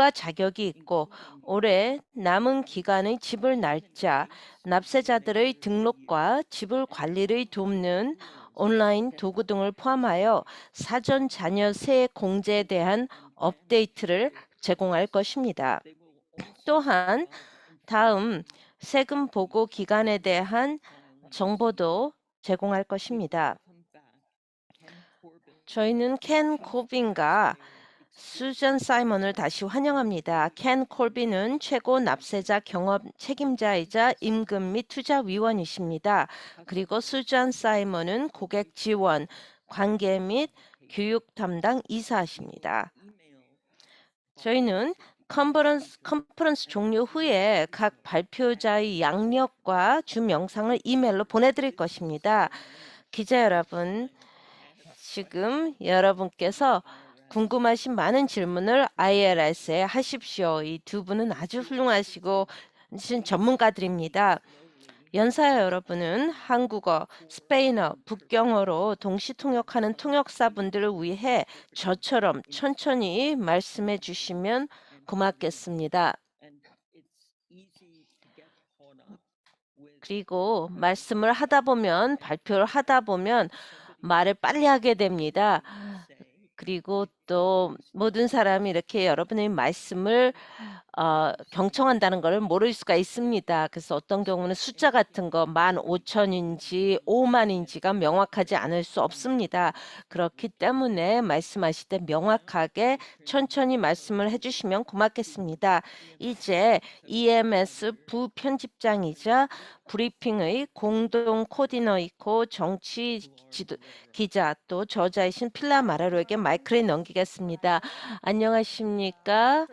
일과 자격이 있고 올해 남은 기간의 지불 날짜, 납세자들의 등록과 지불 관리를 돕는 온라인 도구 등을 포함하여 사전 자녀 세액 공제에 대한 업데이트를 제공할 것입니다. 또한 다음 세금 보고 기간에 대한 정보도 제공할 것입니다. 저희는 켄 코빈과 수잔 사이먼을 다시 환영합니다. 켄 콜빈은 최고 납세자 경험 책임자이자 임금 및 투자위원이십니다. 그리고 수잔 사이먼은 고객 지원, 관계 및 교육 담당 이사십니다. 저희는 컨퍼런스 종료 후에 각 발표자의 양력과 주 명상을 이메일로 보내드릴 것입니다. 기자 여러분, 지금 여러분께서 궁금하신 많은 질문을 IRS에 하십시오. 이 두 분은 아주 훌륭하시고 전문가들입니다. 연사야 여러분은 한국어, 스페인어, 북경어로 동시 통역하는 통역사분들을 위해 저처럼 천천히 말씀해 주시면 고맙겠습니다. 그리고 말씀을 하다 보면, 발표를 하다 보면 말을 빨리 하게 됩니다. 그리고 또 모든 사람이 이렇게 여러분의 말씀을 경청한다는 것을 모를 수가 있습니다. 그래서 어떤 경우는 숫자 같은 거 15,000인지 5만인지가 명확하지 않을 수 없습니다. 그렇기 때문에 말씀하실 때 명확하게 천천히 말씀을 해주시면 고맙겠습니다. 이제 EMS 부편집장이자 브리핑의 공동 코디너이고 정치 기자 또 저자이신 필라 마라로에게 마이크를 넘기겠습니다. 안녕하십니까?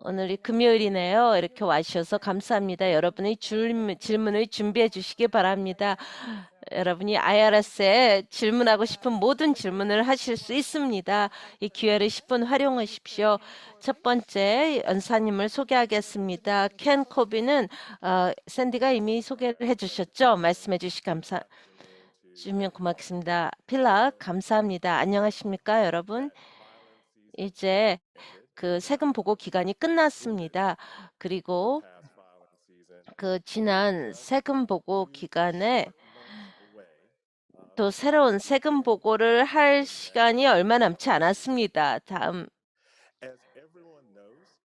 오늘이 금요일이네요. 이렇게 와주셔서 감사합니다. 여러분의 질문을 준비해 주시기 바랍니다. 여러분이 IRS에 질문하고 싶은 모든 질문을 하실 수 있습니다. 이 기회를 10분 활용하십시오. 첫 번째 연사님을 소개하겠습니다. 켄 코비는 샌디가 이미 소개를 해주셨죠? 말씀해 주시 주면 고맙겠습니다. 필라 감사합니다. 안녕하십니까 여러분? 이제 그 세금 보고 기간이 끝났습니다. 그리고 그 지난 세금 보고 기간에 또 새로운 세금 보고를 할 시간이 얼마 남지 않았습니다. 다음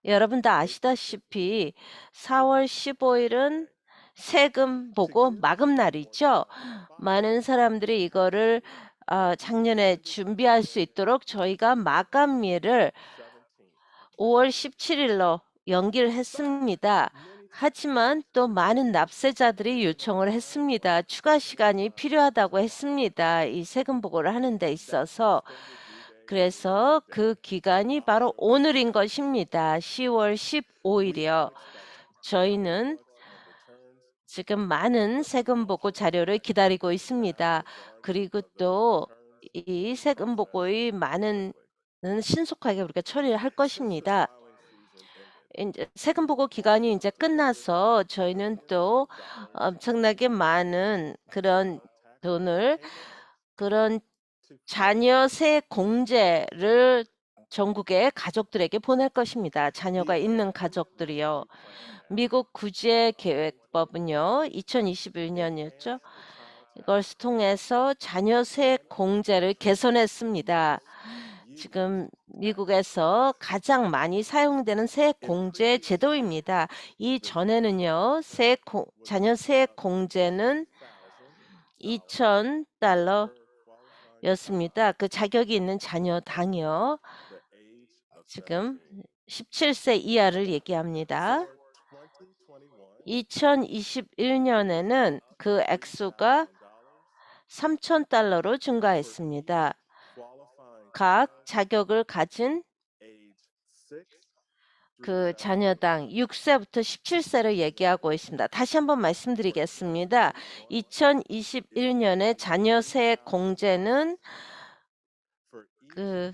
여러분 다 아시다시피 4월 15일은 세금 보고 마감날이죠. 많은 사람들이 이거를 작년에 준비할 수 있도록 저희가 마감일을 5월 17일로 연기를 했습니다. 하지만 또 많은 납세자들이 요청을 했습니다. 추가 시간이 필요하다고 했습니다. 이 세금 보고를 하는 데 있어서. 그래서 그 기간이 바로 오늘인 것입니다. 10월 15일이요. 저희는 지금 많은 세금 보고 자료를 기다리고 있습니다. 그리고 또 이 세금 보고의 많은 신속하게 우리가 처리를 할 것입니다. 이제 세금 보고 기간이 이제 끝나서 저희는 또 엄청나게 많은 그런 돈을 그런 자녀 세액 공제를 전국의 가족들에게 보낼 것입니다. 자녀가 있는 가족들이요. 미국 구제 계획법은요, 2021년이었죠. 이걸 통해서 자녀 세액 공제를 개선했습니다. 지금 미국에서 가장 많이 사용되는 세액 공제 제도입니다. 이전에는요, 자녀 세액 공제는 $2,000였습니다. 그 자격이 있는 자녀당이요. 지금 17세 이하를 얘기합니다. 2021년에는 그 액수가 $3,000로 증가했습니다. 각 자격을 가진 그 자녀당 6세부터 17세를 얘기하고 있습니다. 다시 한번 말씀드리겠습니다. 2021년에 자녀 세액 공제는 그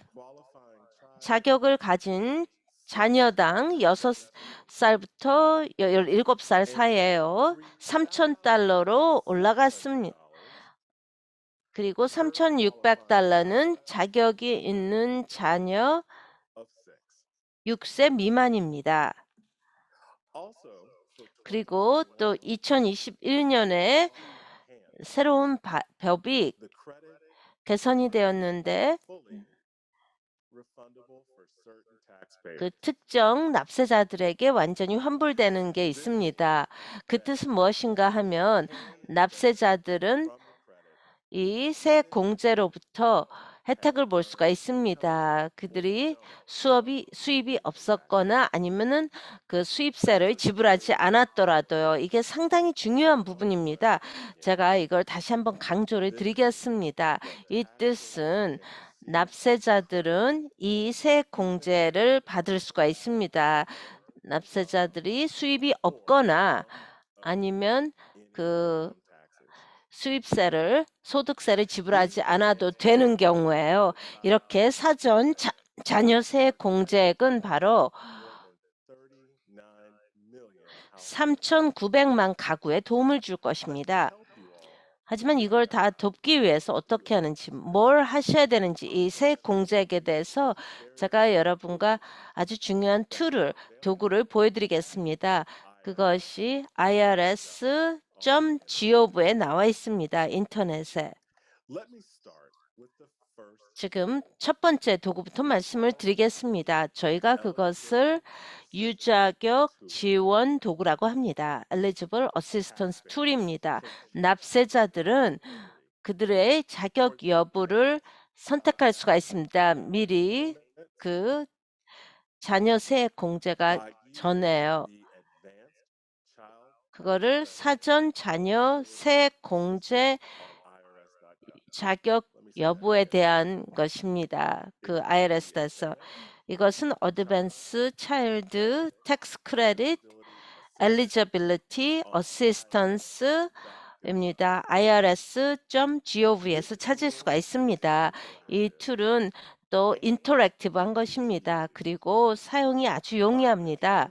자격을 가진 자녀당 6살부터 17살 사이에요. $3,000로 올라갔습니다. 그리고 $3,600는 자격이 있는 자녀 6세 미만입니다. 그리고 또 2021년에 새로운 법이 개선이 되었는데 그 특정 납세자들에게 완전히 환불되는 게 있습니다. 그 뜻은 무엇인가 하면 납세자들은 이 세공제로부터 혜택을 볼 수가 있습니다. 그들이 수입이 없었거나 아니면은 그 수입세를 지불하지 않았더라도요. 이게 상당히 중요한 부분입니다. 제가 이걸 다시 한번 강조를 드리겠습니다. 이 뜻은 납세자들은 이 세공제를 받을 수가 있습니다. 납세자들이 수입이 없거나 아니면 그 소득세를 지불하지 않아도 되는 경우에요. 이렇게 사전 자녀세 공제액은 바로 3,900만 가구에 도움을 줄 것입니다. 하지만 이걸 다 돕기 위해서 어떻게 하는지, 뭘 하셔야 되는지 이 세 공제액에 대해서 제가 여러분과 아주 중요한 도구를 보여드리겠습니다. 그것이 irs.gov에 나와 있습니다. 인터넷에. 지금 첫 번째 도구부터 말씀을 드리겠습니다. 저희가 그것을 유자격 지원 도구라고 합니다. Eligible Assistance Tool입니다. 납세자들은 그들의 자격 여부를 선택할 수가 있습니다. 미리 그 자녀세 공제가 전에요. 그거를 사전 자녀세 공제 자격 여부에 대한 것입니다. 그 IRS에서 이것은 Advance Child Tax Credit Eligibility Assistance입니다. irs.gov에서 찾을 수가 있습니다. 이 툴은 또 인터랙티브한 것입니다. 그리고 사용이 아주 용이합니다.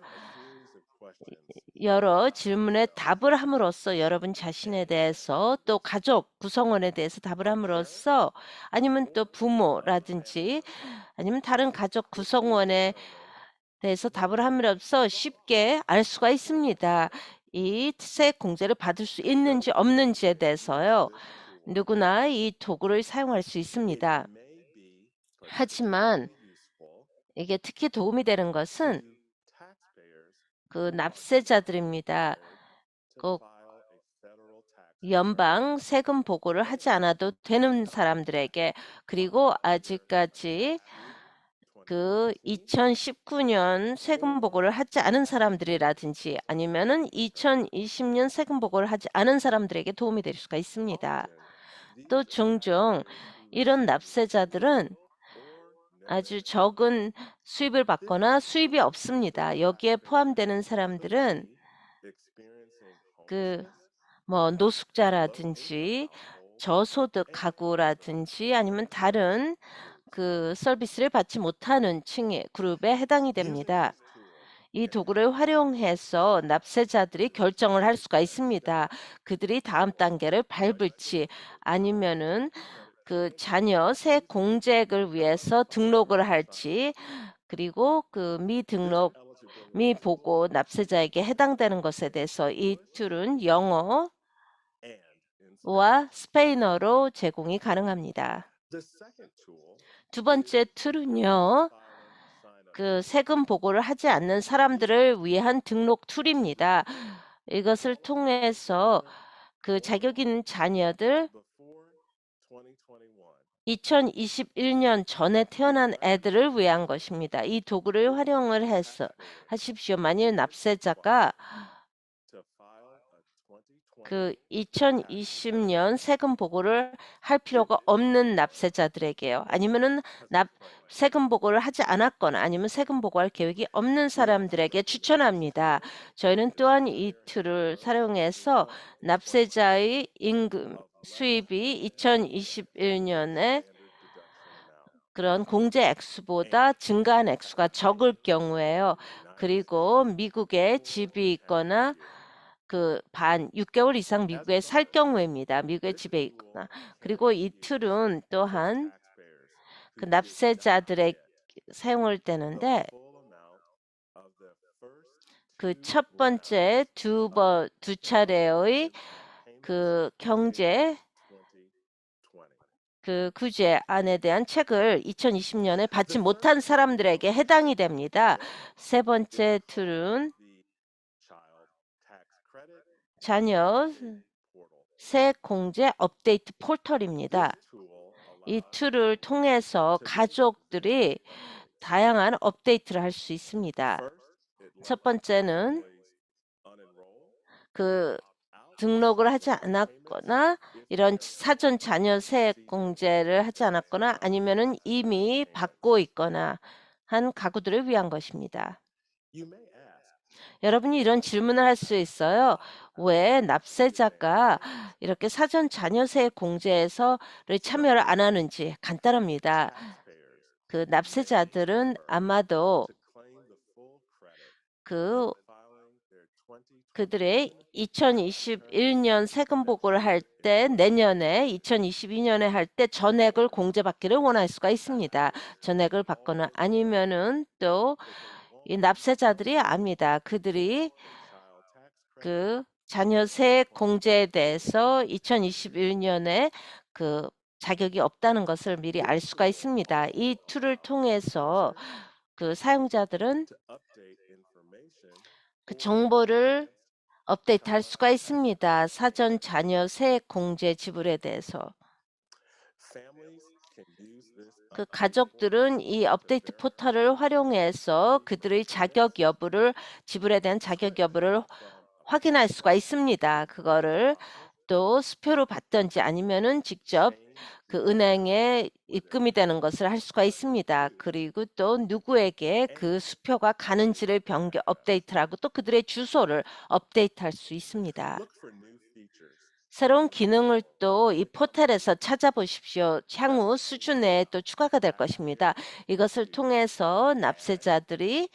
여러 질문에 답을 함으로써 여러분 자신에 대해서 또 가족 구성원에 대해서 답을 함으로써 아니면 또 부모라든지 아니면 다른 가족 구성원에 대해서 답을 함으로써 쉽게 알 수가 있습니다. 이 세 공제를 받을 수 있는지 없는지에 대해서요. 누구나 이 도구를 사용할 수 있습니다. 하지만 이게 특히 도움이 되는 것은 그 납세자들입니다. 꼭 연방 세금 보고를 하지 않아도 되는 사람들에게 그리고 아직까지 그 2019년 세금 보고를 하지 않은 사람들이라든지 아니면은 2020년 세금 보고를 하지 않은 사람들에게 도움이 될 수가 있습니다. 또 종종 이런 납세자들은 아주 적은 수입을 받거나 수입이 없습니다. 여기에 포함되는 사람들은 노숙자라든지 저소득 가구라든지 아니면 다른 그 서비스를 받지 못하는 층의 그룹에 해당이 됩니다. 이 도구를 활용해서 납세자들이 결정을 할 수가 있습니다. 그들이 다음 단계를 밟을지 아니면은 그 자녀 세 공제액을 위해서 등록을 할지 그리고 그 미보고 납세자에게 해당되는 것에 대해서 이 툴은 영어와 스페인어로 제공이 가능합니다. 두 번째 툴은요. 그 세금 보고를 하지 않는 사람들을 위한 등록 툴입니다. 이것을 통해서 그 자격 있는 자녀들 2021년 전에 태어난 애들을 위한 것입니다. 이 도구를 활용을 해서 하십시오. 만일 납세자가 그 2020년 세금 보고를 할 필요가 없는 납세자들에게요. 아니면은 세금 보고를 하지 않았거나 아니면 세금 보고할 계획이 없는 사람들에게 추천합니다. 저희는 또한 이 툴을 사용해서 납세자의 임금 수입이 2021년에 그런 공제 액수보다 증가한 액수가 적을 경우에요. 그리고 미국에 집이 있거나 6개월 이상 미국에 살 경우입니다. 미국에 집에 있거나. 그리고 이 툴은 또한 그 납세자들의 사용을 되는데 그 첫 번째 두 차례의 그 경제 그 규제안에 대한 책을 2020년에 받지 못한 사람들에게 해당이 됩니다. 세 번째 툴은 자녀 세공제 업데이트 포털입니다. 이 툴을 통해서 가족들이 다양한 업데이트를 할 수 있습니다. 첫 번째는 그 등록을 하지 않았거나 이런 사전 자녀 세액 공제를 하지 않았거나 아니면은 이미 받고 있거나 한 가구들을 위한 것입니다. 여러분이 이런 질문을 할 수 있어요. 왜 납세자가 이렇게 사전 자녀 세액 공제에서를 참여를 안 하는지 간단합니다. 그 납세자들은 아마도 그 그들의 2021년 세금 보고를 할 때 내년에 2022년에 할 때 전액을 공제받기를 원할 수가 있습니다. 전액을 받거나 아니면은 또 이 납세자들이 압니다. 그들이 그 자녀세 공제에 대해서 2021년에 그 자격이 없다는 것을 미리 알 수가 있습니다. 이 툴을 통해서 그 사용자들은 그 정보를 업데이트할 수가 있습니다. 사전 자녀 세액 공제 지불에 대해서. 그 가족들은 이 업데이트 포털을 활용해서 그들의 자격 여부를 지불에 대한 자격 여부를 확인할 수가 있습니다. 그거를 또 수표로 받든지 아니면은 직접 그 은행에 입금이 되는 것을 할 수가 있습니다. 그리고 또 누구에게 그 수표가 가는지를 업데이트를 하고 또 그들의 주소를 업데이트할 수 있습니다. 새로운 기능을 또 이 포털에서 찾아보십시오. 향후 수준에 또 추가가 될 것입니다. 이것을 통해서 납세자들이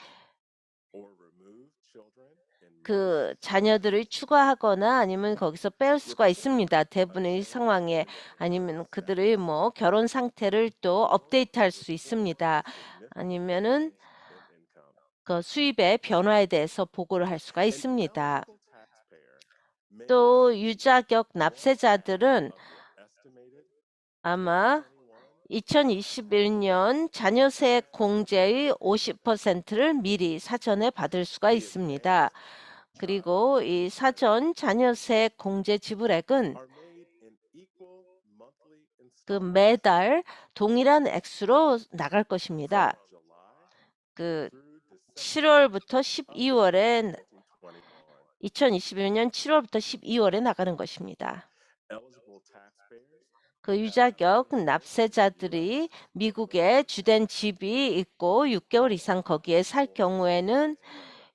그 자녀들을 추가하거나 아니면 거기서 뺄 수가 있습니다. 대부분의 상황에 아니면 그들의 뭐 결혼 상태를 또 업데이트할 수 있습니다. 아니면은 그 수입의 변화에 대해서 보고를 할 수가 있습니다. 또 유자격 납세자들은 아마 2021년 자녀세 공제의 50%를 미리 사전에 받을 수가 있습니다. 그리고 이 사전 자녀세 공제 지불액은 그 매달 동일한 액수로 나갈 것입니다. 그 7월부터 12월에 2021년 7월부터 12월에 나가는 것입니다. 그 유자격 납세자들이 미국에 주된 집이 있고 6개월 이상 거기에 살 경우에는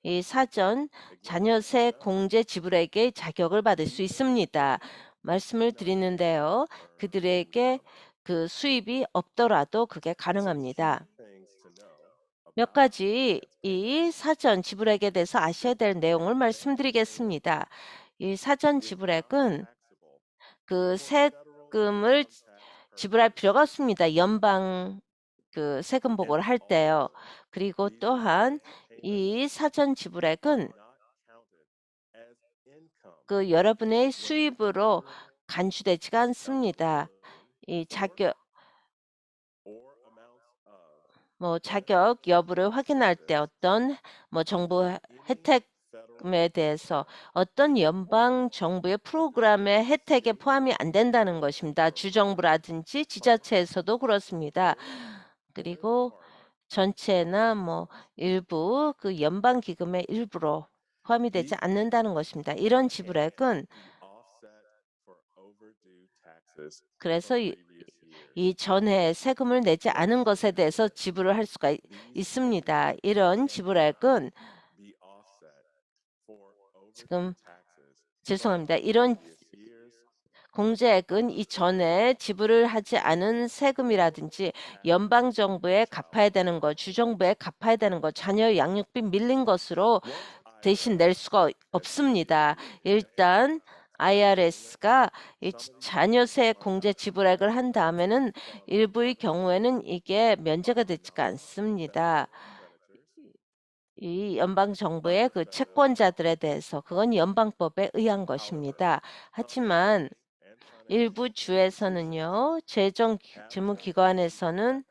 이 사전 자녀세 공제 지불액의 자격을 받을 수 있습니다. 말씀을 드리는데요. 그들에게 그 수입이 없더라도 그게 가능합니다. 몇 가지 이 사전 지불액에 대해서 아셔야 될 내용을 말씀드리겠습니다. 이 사전 지불액은 그 세금을 지불할 필요가 없습니다. 연방 그 세금 보고를 할 때요. 그리고 또한 이 사전 지불액은 그 여러분의 수입으로 간주되지가 않습니다. 이 자격 여부를 확인할 때 어떤 뭐 정부 혜택에 대해서 어떤 연방 정부의 프로그램의 혜택에 포함이 안 된다는 것입니다. 주정부라든지 지자체에서도 그렇습니다. 그리고 전체나 뭐 일부 그 연방 기금의 일부로 포함이 되지 않는다는 것입니다. 이런 지불액은 그래서 이 전에 세금을 내지 않은 것에 대해서 지불을 할 수가 있습니다. 이런 지불액은 지금 죄송합니다. 이런 공제액은 이전에 지불을 하지 않은 세금이라든지 연방정부에 갚아야 되는 것, 주정부에 갚아야 되는 것, 자녀 양육비 밀린 것으로 대신 낼 수가 없습니다. 일단 IRS가 이 자녀세 공제 지불액을 한 다음에는 일부의 경우에는 이게 면제가 되지가 않습니다. 이 연방 정부의 그 채권자들에 대해서 그건 연방법에 의한 것입니다. 하지만 일부 주에서는요, 재무기관에서는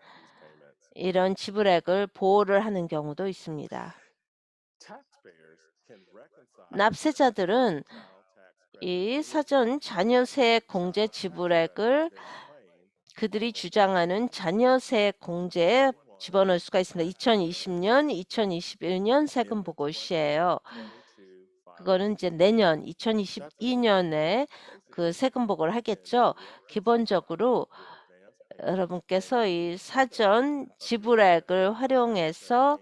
이런 지불액을 보호를 하는 경우도 있습니다. 납세자들은 이 사전 자녀세 공제 지불액을 그들이 주장하는 자녀세 공제에 집어넣을 수가 있습니다. 2020년, 2021년 세금 보고 시에요. 그거는 이제 내년 2022년에 그 세금 보고를 하겠죠. 기본적으로 여러분께서 이 사전 지불액을 활용해서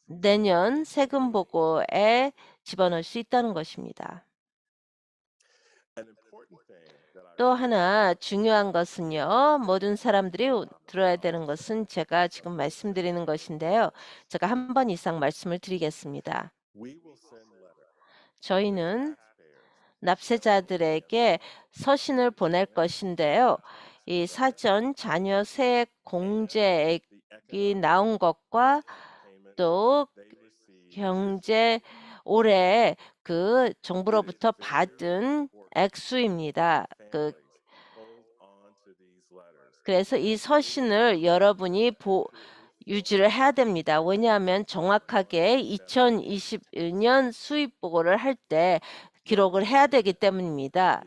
내년 세금 보고에 집어넣을 수 있다는 것입니다. 또 하나 중요한 것은요. 모든 사람들이 들어야 되는 것은 제가 지금 말씀드리는 것인데요. 제가 한 번 이상 말씀을 드리겠습니다. 저희는 납세자들에게 서신을 보낼 것인데요. 이 사전 자녀세 공제액이 나온 것과 또 경제 올해 그 정부로부터 받은 액수입니다. 그래서 이 서신을 여러분이 유지를 해야 됩니다. 왜냐하면 정확하게 2021년 수입 보고를 할 때 기록을 해야 되기 때문입니다.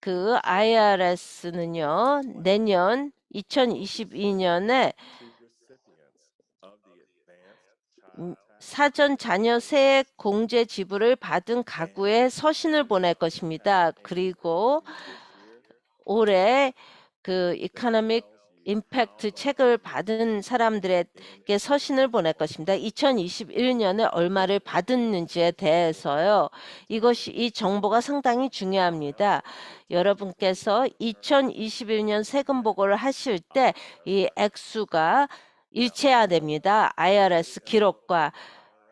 그 IRS는요, 내년 2022년에 사전 자녀세 공제 지불을 받은 가구에 서신을 보낼 것입니다. 그리고 올해 그 이코노믹 임팩트 책을 받은 사람들에게 서신을 보낼 것입니다. 2021년에 얼마를 받았는지에 대해서요. 이 정보가 상당히 중요합니다. 여러분께서 2021년 세금 보고를 하실 때 이 액수가 일치해야 됩니다. IRS 기록과.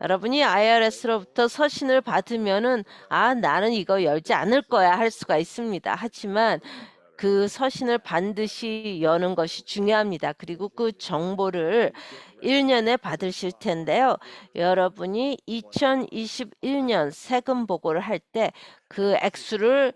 여러분이 IRS로부터 서신을 받으면은 나는 이거 열지 않을 거야 할 수가 있습니다. 하지만 그 서신을 반드시 여는 것이 중요합니다. 그리고 그 정보를 1년에 받으실 텐데요. 여러분이 2021년 세금 보고를 할 때 그 액수를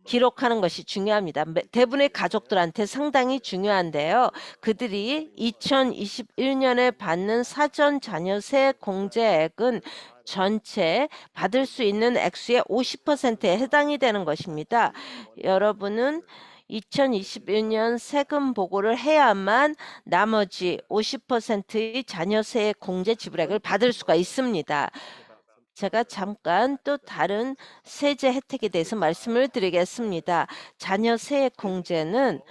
기록하는 것이 중요합니다. 대부분의 가족들한테 상당히 중요한데요. 그들이 2021년에 받는 사전 자녀세 공제액은 전체 받을 수 있는 액수의 50%에 해당이 되는 것입니다. 여러분은 2021년 세금 보고를 해야만 나머지 50%의 자녀세 공제 지불액을 받을 수가 있습니다. 제가 잠깐 또 다른 세제 혜택에 대해서 말씀을 드리겠습니다. 자녀세 공제는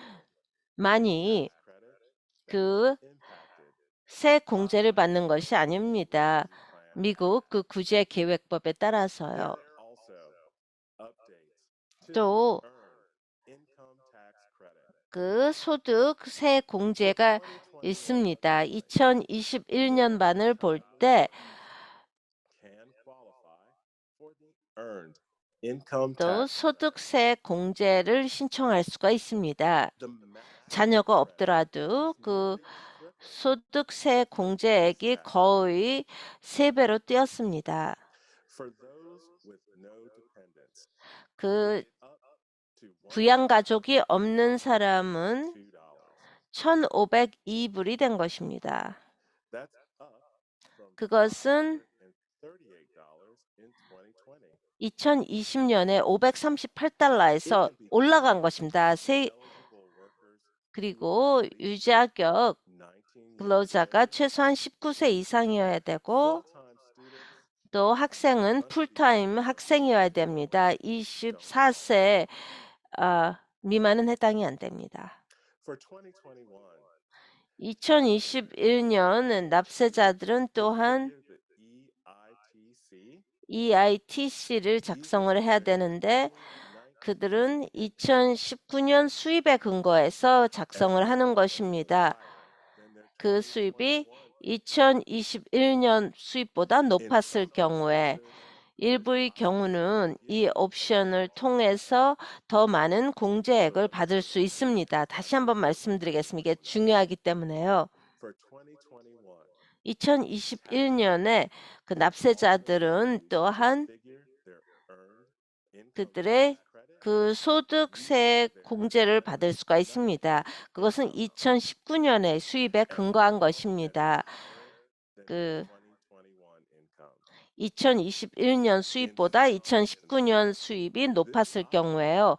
많이 그 세 공제를 받는 것이 아닙니다. 미국 그 구제 계획법에 따라서요. 또 그 소득세 공제가 있습니다. 2021년만을 볼 때 또 소득세 공제를 신청할 수가 있습니다. 자녀가 없더라도 그 소득세 공제액이 거의 3배로 뛰었습니다. 그 부양가족이 없는 사람은 1,502불이 된 것입니다. 그것은 2020년에 538달러에서 올라간 것입니다. 그리고 유자격 근로자가 최소한 19세 이상이어야 되고 또 학생은 풀타임 학생이어야 됩니다. 24세 미만은 해당이 안 됩니다. 2021년 납세자들은 또한 EITC를 작성을 해야 되는데 그들은 2019년 수입에 근거해서 작성을 하는 것입니다. 그 수입이 2021년 수입보다 높았을 경우에 일부의 경우는 이 옵션을 통해서 더 많은 공제액을 받을 수 있습니다. 다시 한번 말씀드리겠습니다. 이게 중요하기 때문에요. 2021 년에 그 납세자들은 또한 그들의 그 소득세 공제를 받을 수가 있습니다. 그것은 2019 년의 수입에 근거한 것입니다. 그 2021년 수입보다 2019년 수입이 높았을 경우에요.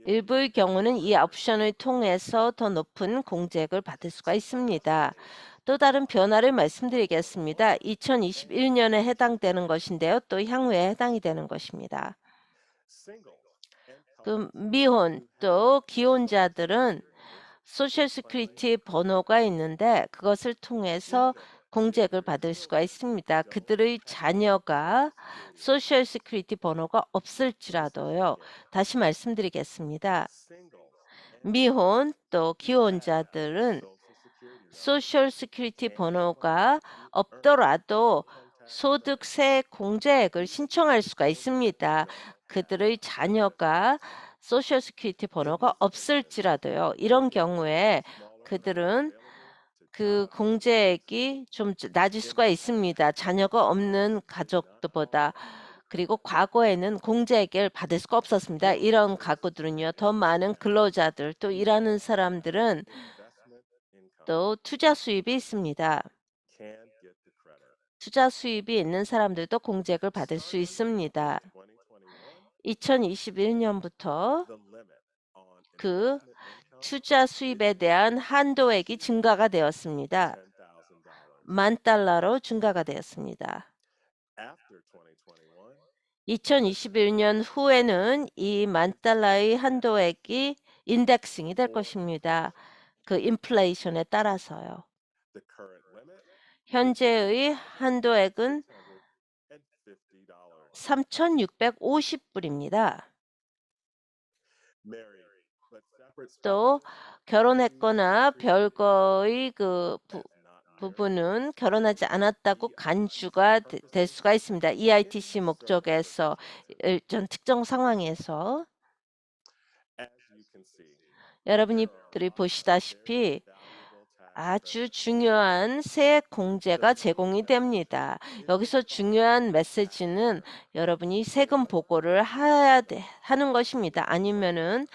일부의 경우는 이 옵션을 통해서 더 높은 공제액을 받을 수가 있습니다. 또 다른 변화를 말씀드리겠습니다. 2021년에 해당되는 것인데요. 또 향후에 해당이 되는 것입니다. 그 미혼 또 기혼자들은 소셜 시큐리티 번호가 있는데 그것을 통해서 공제액을 받을 수가 있습니다. 그들의 자녀가 소셜 시큐리티 번호가 없을지라도요. 다시 말씀드리겠습니다. 미혼 또 기혼자들은 소셜 시큐리티 번호가 없더라도 소득세 공제액을 신청할 수가 있습니다. 그들의 자녀가 소셜 시큐리티 번호가 없을지라도요. 이런 경우에 그들은 그 공제액이 좀 낮을 수가 있습니다. 자녀가 없는 가족들보다. 그리고 과거에는 공제액을 받을 수가 없었습니다. 이런 가구들은요. 더 많은 근로자들 또 일하는 사람들은 또 투자 수입이 있습니다. 투자 수입이 있는 사람들도 공제액을 받을 수 있습니다. 2021년부터 그 투자 수입에 대한 한도액이 증가가 되었습니다. $10,000로 증가가 되었습니다. 2021년 후에는 이 $10,000의 한도액이 인덱싱이 될 것입니다. 그 인플레이션에 따라서요. 현재의 한도액은 $3,650입니다. 또 결혼했거나 별거의 그 부분은 결혼하지 않았다고 간주가 될 수가 있습니다. EITC 목적에서 일정 특정 상황에서 여러분들이 보시다시피 아주 중요한 세액 공제가 제공이 됩니다. 여기서 중요한 메시지는 여러분이 세금 보고를 하는 것입니다. 아니면은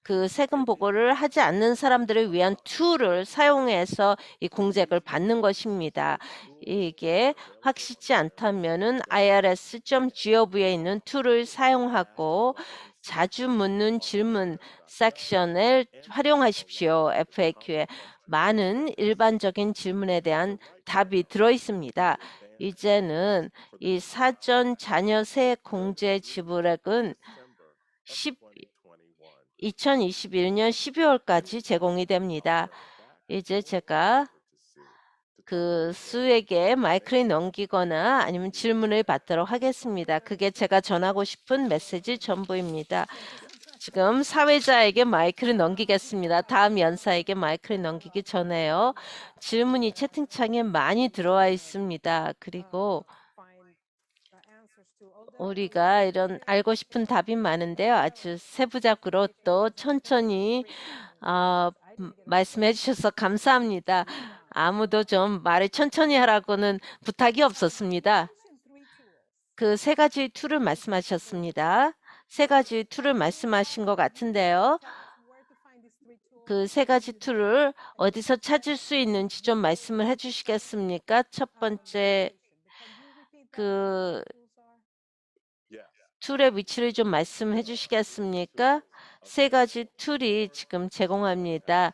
그 세금 보고를 하지 않는 사람들을 위한 툴을 사용해서 이 공제액을 받는 것입니다. 이게 확실치 않다면은 irs.gov에 있는 툴을 사용하고 자주 묻는 질문 섹션을 활용하십시오. FAQ에 많은 일반적인 질문에 대한 답이 들어 있습니다. 이제는 이 사전 자녀 세액 공제 지불액은 2021년 12월까지 제공이 됩니다. 이제 제가 그 수에게 마이크를 넘기거나 아니면 질문을 받도록 하겠습니다. 그게 제가 전하고 싶은 메시지 전부입니다. 지금 사회자에게 마이크를 넘기겠습니다. 다음 연사에게 마이크를 넘기기 전에요. 질문이 채팅창에 많이 들어와 있습니다. 그리고 우리가 이런 알고 싶은 답이 많은데요. 아주 세부적으로 또 천천히 말씀해 주셔서 감사합니다. 아무도 좀 말을 천천히 하라고는 부탁이 없었습니다. 그 세 가지 툴을 말씀하셨습니다. 세 가지 툴을 말씀하신 것 같은데요. 그 세 가지 툴을 어디서 찾을 수 있는지 좀 말씀을 해주시겠습니까? 첫 번째 그 툴의 위치를 좀 말씀해 주시겠습니까? 세 가지 툴이 지금 제공합니다.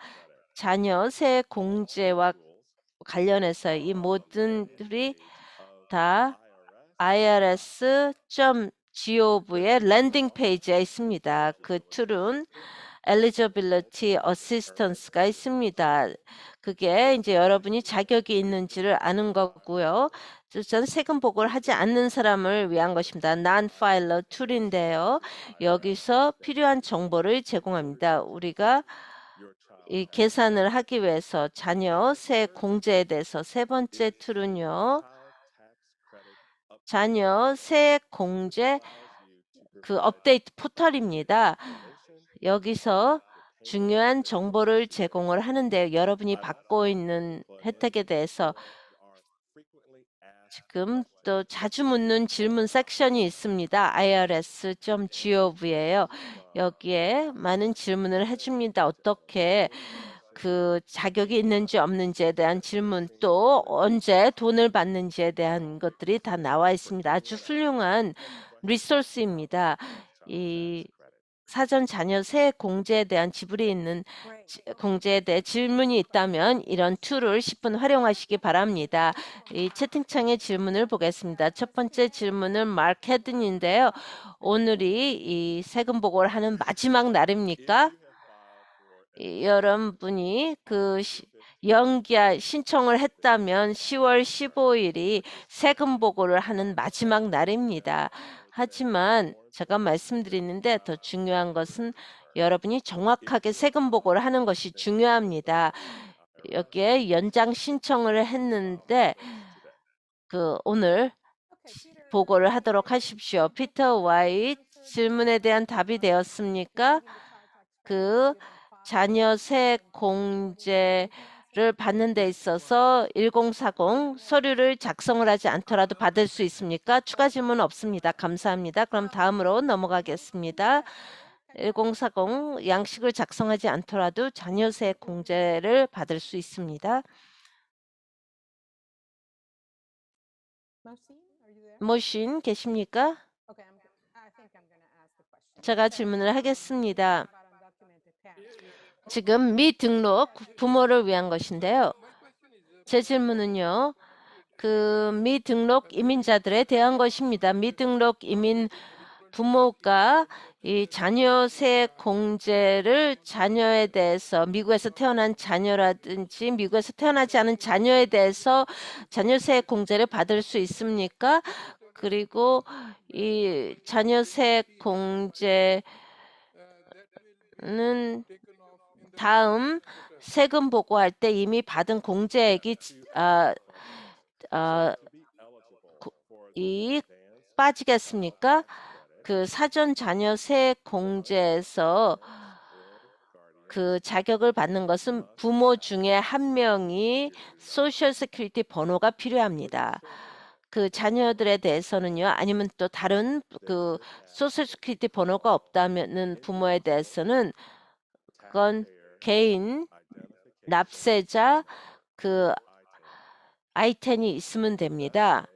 자녀 세 공제와 관련해서 이 모든 툴이 다 irs.gov의 랜딩 페이지에 있습니다. 그 툴은 eligibility assistance가 있습니다. 그게 이제 여러분이 자격이 있는지를 아는 거고요. 전 세금 보고를 하지 않는 사람을 위한 것입니다. non-filer 툴인데요. 여기서 필요한 정보를 제공합니다. 우리가 이 계산을 하기 위해서 자녀 세 공제에 대해서 세 번째 툴은요. 자녀 세 공제 그 업데이트 포털입니다. 여기서 중요한 정보를 제공을 하는데 여러분이 받고 있는 혜택에 대해서 지금 또 자주 묻는 질문 섹션이 있습니다. irs.gov에요. 여기에 많은 질문을 해줍니다. 어떻게 그 자격이 있는지 없는지에 대한 질문, 또 언제 돈을 받는지에 대한 것들이 다 나와 있습니다. 아주 훌륭한 리소스입니다. 이 사전 자녀 세액 공제에 대한 지불이 있는 공제에 대해 질문이 있다면 이런 툴을 10분 활용하시기 바랍니다. 이 채팅창의 질문을 보겠습니다. 첫 번째 질문은 마크 헤든인데요. 오늘이 이 세금 보고를 하는 마지막 날입니까? 여러분이 그 연기한 신청을 했다면 10월 15일이 세금 보고를 하는 마지막 날입니다. 하지만 제가 말씀드리는데 더 중요한 것은 여러분이 정확하게 세금 보고를 하는 것이 중요합니다. 여기에 연장 신청을 했는데 그 오늘 보고를 하도록 하십시오. 피터 와이트 질문에 대한 답이 되었습니까? 그 자녀 세액 공제를 받는 데 있어서 1040 서류를 작성을 하지 않더라도 받을 수 있습니까? 추가 질문 없습니다. 감사합니다. 그럼 다음으로 넘어가겠습니다. 1040 양식을 작성하지 않더라도 자녀 세액 공제를 받을 수 있습니다. 모신 계십니까? 제가 질문을 하겠습니다. 지금 미등록 부모를 위한 것인데요. 제 질문은요. 그 미등록 이민자들에 대한 것입니다. 미등록 이민 부모가 이 자녀 세액 공제를 자녀에 대해서 미국에서 태어난 자녀라든지 미국에서 태어나지 않은 자녀에 대해서 자녀 세액 공제를 받을 수 있습니까? 그리고 이 자녀 세액 공제는 다음 세금 보고할 때 이미 받은 공제액이 이 빠지겠습니까? 그 사전 자녀 세액 공제에서 그 자격을 받는 것은 부모 중에 한 명이 소셜 세큐리티 번호가 필요합니다. 그 자녀들에 대해서는요, 아니면 또 다른 그 소셜 세큐리티 번호가 없다면은 부모에 대해서는 그건 개인 납세자 그 아이템이 있으면 됩니다.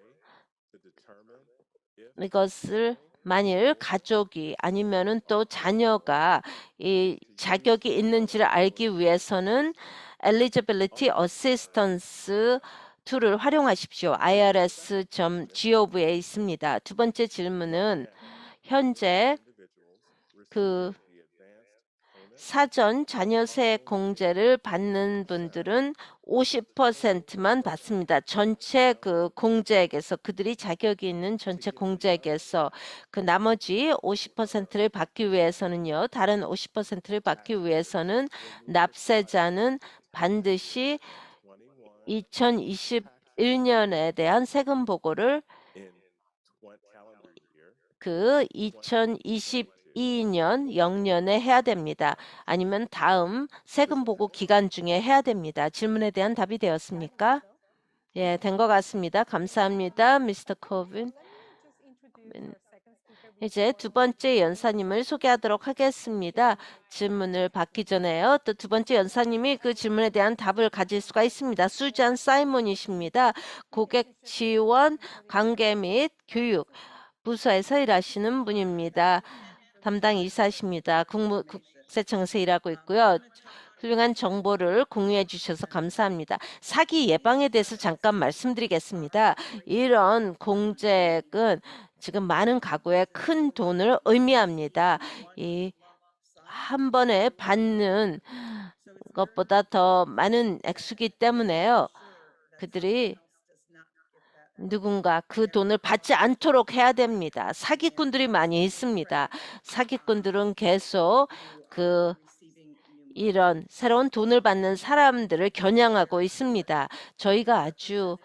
이것을 만일 가족이 아니면은 또 자녀가 이 자격이 있는지를 알기 위해서는 Eligibility Assistance 툴을 활용하십시오. irs.gov에 있습니다. 두 번째 질문은 현재 그 사전 자녀세 공제를 받는 분들은 50%만 받습니다. 전체 그 공제액에서 그들이 자격이 있는 전체 공제액에서 그 나머지 50%를 받기 위해서는요. 다른 50%를 받기 위해서는 납세자는 반드시 2021년에 대한 세금 보고를 그 2022년 0년에 해야 됩니다. 아니면 다음 세금 보고 기간 중에 해야 됩니다. 질문에 대한 답이 되었습니까? 예, 된 것 같습니다. 감사합니다. 미스터 코빈. 이제 두 번째 연사님을 소개하도록 하겠습니다. 질문을 받기 전에요. 또 두 번째 연사님이 그 질문에 대한 답을 가질 수가 있습니다. 수잔 사이먼이십니다. 고객 지원, 관계 및 교육 부서에서 일하시는 분입니다. 담당 이사십니다. 국세청에서 일하고 있고요. 훌륭한 정보를 공유해 주셔서 감사합니다. 사기 예방에 대해서 잠깐 말씀드리겠습니다. 이런 공제액은 지금 많은 가구에 큰 돈을 의미합니다. 이 한 번에 받는 것보다 더 많은 액수기 때문에요. 그들이 누군가 그 돈을 받지 않도록 해야 됩니다. 사기꾼들이 많이 있습니다. 사기꾼들은 계속 그 이런 새로운 돈을 받는 사람들을 겨냥하고 있습니다. 저희가 아주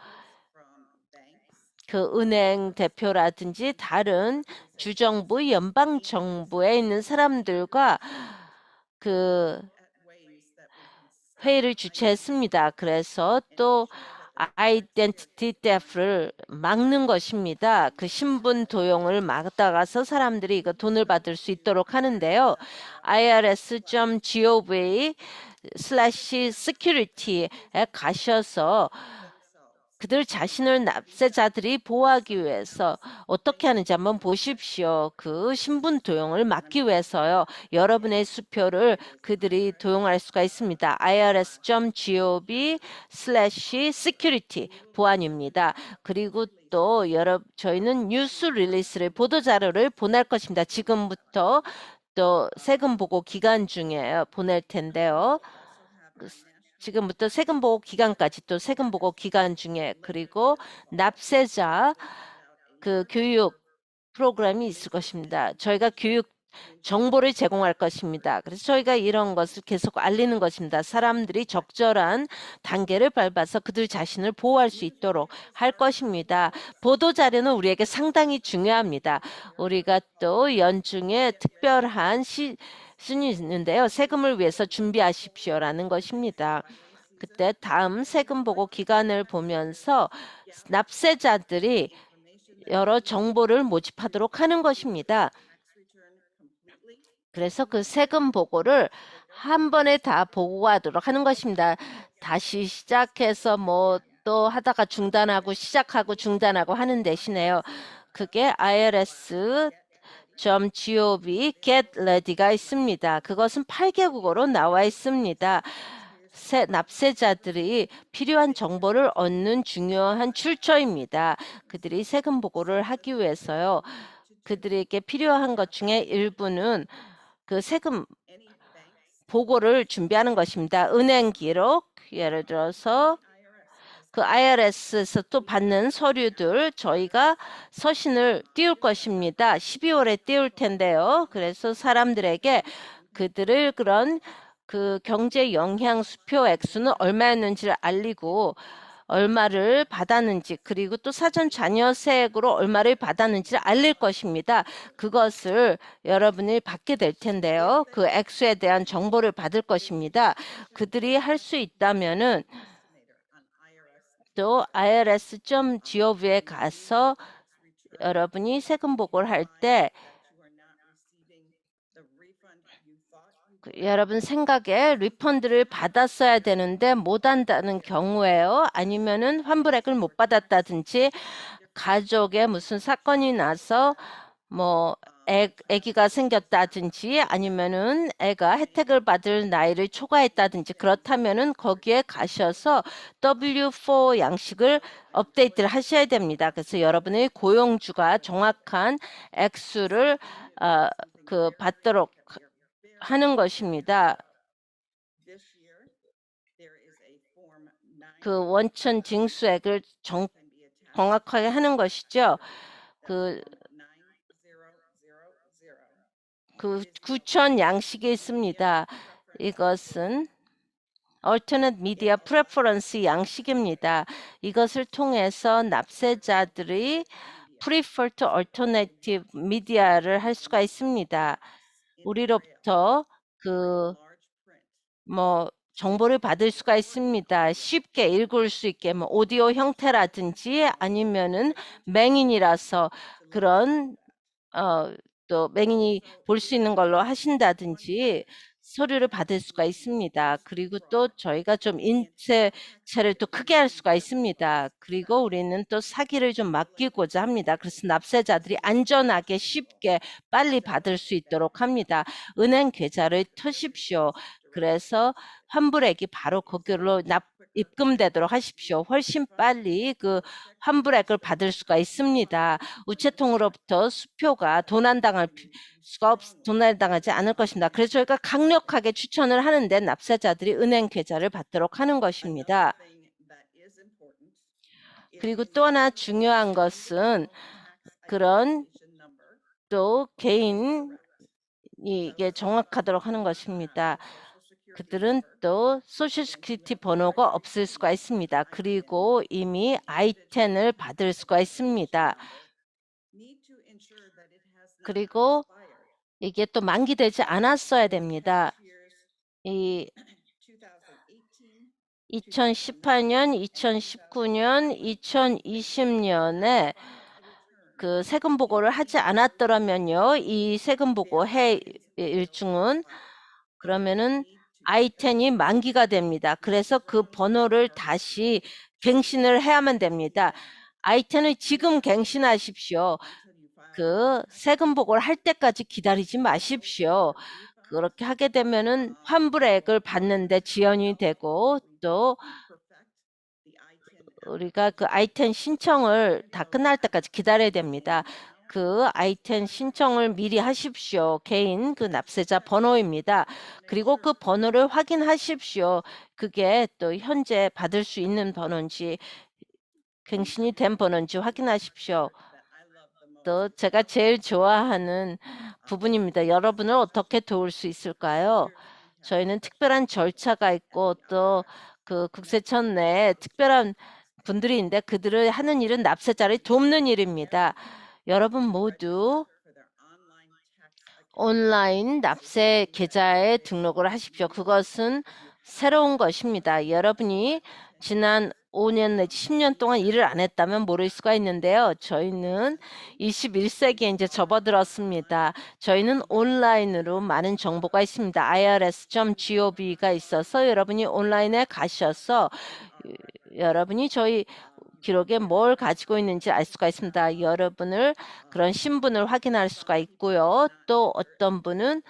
그 은행 대표라든지 다른 주정부, 연방정부에 있는 사람들과 그 회의를 주최했습니다. 그래서 또 아이덴티티 테프트를 막는 것입니다. 그 신분 도용을 막다가서 사람들이 이거 돈을 받을 수 있도록 하는데요. irs.gov/security에 가셔서 그들 자신을 납세자들이 보호하기 위해서 어떻게 하는지 한번 보십시오. 그 신분 도용을 막기 위해서요. 여러분의 수표를 그들이 도용할 수가 있습니다. irs.gov/security 보안입니다. 그리고 또 저희는 뉴스 릴리스를 보도 자료를 보낼 것입니다. 지금부터 또 세금 보고 기간 중에 보낼 텐데요. 그 지금부터 세금 보고 기간까지 또 세금 보고 기간 중에 그리고 납세자 그 교육 프로그램이 있을 것입니다. 저희가 교육 정보를 제공할 것입니다. 그래서 저희가 이런 것을 계속 알리는 것입니다. 사람들이 적절한 단계를 밟아서 그들 자신을 보호할 수 있도록 할 것입니다. 보도자료는 우리에게 상당히 중요합니다. 우리가 또 연중에 특별한 시즌이 있는데요. 세금을 위해서 준비하십시오라는 것입니다. 그때 다음 세금 보고 기간을 보면서 납세자들이 여러 정보를 모집하도록 하는 것입니다. 그래서 그 세금 보고를 한 번에 다 보고하도록 하는 것입니다. 다시 시작해서 뭐 또 하다가 중단하고 시작하고 중단하고 하는 대신에요. 그게 irs.gov get ready가 있습니다. 그것은 8개국어로 나와 있습니다. 납세자들이 필요한 정보를 얻는 중요한 출처입니다. 그들이 세금 보고를 하기 위해서요. 그들에게 필요한 것 중에 일부는 그 세금 보고를 준비하는 것입니다. 은행 기록, 예를 들어서 그 IRS에서 또 받는 서류들 저희가 서신을 띄울 것입니다. 12월에 띄울 텐데요. 그래서 사람들에게 그들을 그런 그 경제 영향 수표 액수는 얼마였는지를 알리고 얼마를 받았는지 그리고 또 사전 자녀세액으로 얼마를 받았는지를 알릴 것입니다. 그것을 여러분이 받게 될 텐데요. 그 액수에 대한 정보를 받을 것입니다. 그들이 할 수 있다면은 또 irs.gov에 가서 여러분이 세금 보고를 할 때 여러분 생각에 리펀드를 받았어야 되는데 못 한다는 경우에요. 아니면은 환불액을 못 받았다든지 가족에 무슨 사건이 나서 뭐 아기가 생겼다든지 아니면은 애가 혜택을 받을 나이를 초과했다든지 그렇다면은 거기에 가셔서 W4 양식을 업데이트를 하셔야 됩니다. 그래서 여러분의 고용주가 정확한 액수를 받도록 하는 것입니다. 그 원천 징수액을 정확하게 하는 것이죠. 그 9천 양식이 있습니다. 이것은 Alternate Media Preference 양식입니다. 이것을 통해서 납세자들이 Preferred Alternative Media를 할 수가 있습니다. 우리로부터 정보를 받을 수가 있습니다. 쉽게 읽을 수 있게 오디오 형태라든지 아니면은 맹인이라서 그런 또 맹인이 볼 수 있는 걸로 하신다든지 서류를 받을 수가 있습니다. 그리고 또 저희가 좀 인쇄체를 또 크게 할 수가 있습니다. 그리고 우리는 또 사기를 좀 막기고자 합니다. 그래서 납세자들이 안전하게 쉽게 빨리 받을 수 있도록 합니다. 은행 계좌를 터십시오. 그래서 환불액이 바로 거기로 입금되도록 하십시오. 훨씬 빨리 그 환불액을 받을 수가 있습니다. 우체통으로부터 수표가 도난당하지 않을 것입니다. 그래서 저희가 강력하게 추천을 하는데 납세자들이 은행 계좌를 받도록 하는 것입니다. 그리고 또 하나 중요한 것은 그런 또 개인이 이게 정확하도록 하는 것입니다. 그들은 또 소셜시큐리티 번호가 없을 수가 있습니다. 그리고 이미 I-10을 받을 수가 있습니다. 그리고 이게 또 만기되지 않았어야 됩니다. 2018년, 2019년, 2020년에 그 세금 보고를 하지 않았더라면요. 이 세금 보고 해 일중은 그러면은 I-10이 만기가 됩니다. 그래서 그 번호를 다시 갱신을 해야만 됩니다. I-10을 지금 갱신하십시오. 그 세금 보고를 할 때까지 기다리지 마십시오. 그렇게 하게 되면은 환불액을 받는데 지연이 되고 또 우리가 그 I-10 신청을 다 끝날 때까지 기다려야 됩니다. 그 I-10 신청을 미리 하십시오. 개인 그 납세자 번호입니다. 그리고 그 번호를 확인하십시오. 그게 또 현재 받을 수 있는 번호인지 갱신이 된 번호인지 확인하십시오. 또 제가 제일 좋아하는 부분입니다. 여러분을 어떻게 도울 수 있을까요? 저희는 특별한 절차가 있고 또 그 국세청 내에 특별한 분들이 있는데 그들을 하는 일은 납세자를 돕는 일입니다. 여러분 모두 온라인 납세 계좌에 등록을 하십시오. 그것은 새로운 것입니다. 여러분이 지난 5년 내지 10년 동안 일을 안 했다면 모를 수가 있는데요. 저희는 21세기에 이제 접어들었습니다. 저희는 온라인으로 많은 정보가 있습니다. irs.gov가 있어서 여러분이 온라인에 가셔서 여러분이 저희 기록에 뭘 가지고 있는지 알 수가 있습니다. 여러분을 그런 신분을 확인할 수가 있고요. 또 어떤 분은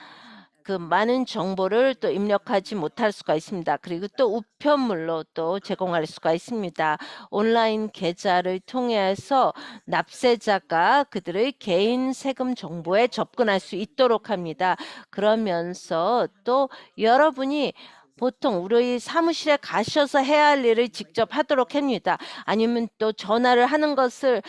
그 많은 정보를 또 입력하지 못할 수가 있습니다. 그리고 또 우편물로 또 제공할 수가 있습니다. 온라인 계좌를 통해서 납세자가 그들의 개인 세금 정보에 접근할 수 있도록 합니다. 그러면서 또 여러분이 보통 우리 사무실에 가셔서 해야 할 일을 직접 하도록 합니다. 아니면 또 전화를 하는 것을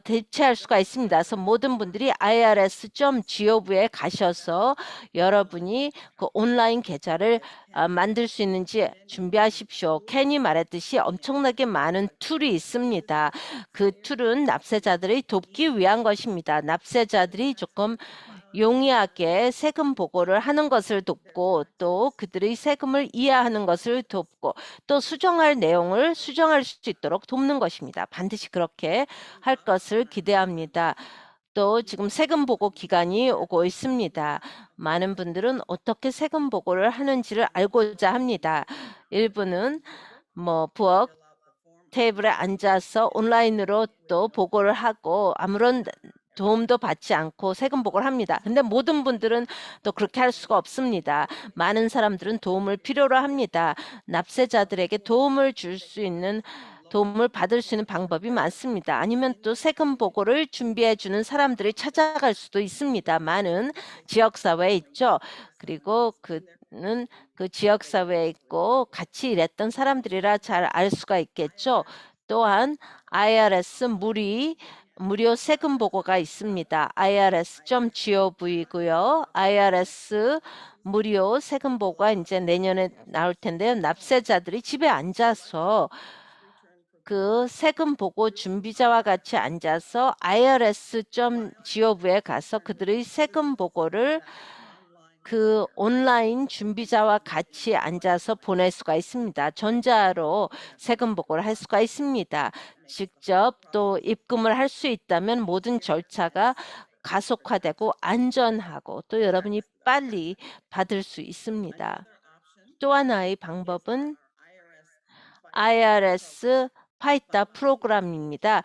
대체할 수가 있습니다. 그래서 모든 분들이 irs.gov에 가셔서 여러분이 그 온라인 계좌를 만들 수 있는지 준비하십시오. 켄이 말했듯이 엄청나게 많은 툴이 있습니다. 그 툴은 납세자들을 돕기 위한 것입니다. 납세자들이 조금 용이하게 세금 보고를 하는 것을 돕고 또 그들의 세금을 이해하는 것을 돕고 또 수정할 내용을 수정할 수 있도록 돕는 것입니다. 반드시 그렇게 할 것을 기대합니다. 또 지금 세금 보고 기간이 오고 있습니다. 많은 분들은 어떻게 세금 보고를 하는지를 알고자 합니다. 일부는 뭐 부엌 테이블에 앉아서 온라인으로 또 보고를 하고 아무런 도움도 받지 않고 세금 보고를 합니다. 근데 모든 분들은 또 그렇게 할 수가 없습니다. 많은 사람들은 도움을 필요로 합니다. 납세자들에게 도움을 받을 수 있는 방법이 많습니다. 아니면 또 세금 보고를 준비해 주는 사람들이 찾아갈 수도 있습니다. 많은 지역사회에 있죠. 그리고 그는 그 지역사회에 있고 같이 일했던 사람들이라 잘 알 수가 있겠죠. 또한 IRS 무료 세금 보고가 있습니다. irs.gov고요. IRS 무료 세금 보고가 이제 내년에 나올 텐데요. 납세자들이 집에 앉아서 그 세금 보고 준비자와 같이 앉아서 irs.gov에 가서 그들의 세금 보고를 그 온라인 준비자와 같이 앉아서 보낼 수가 있습니다. 전자로 세금 보고를 할 수가 있습니다. 직접 또 입금을 할 수 있다면 모든 절차가 가속화되고 안전하고 또 여러분이 빨리 받을 수 있습니다. 또 하나의 방법은 IRS 파이타 프로그램입니다.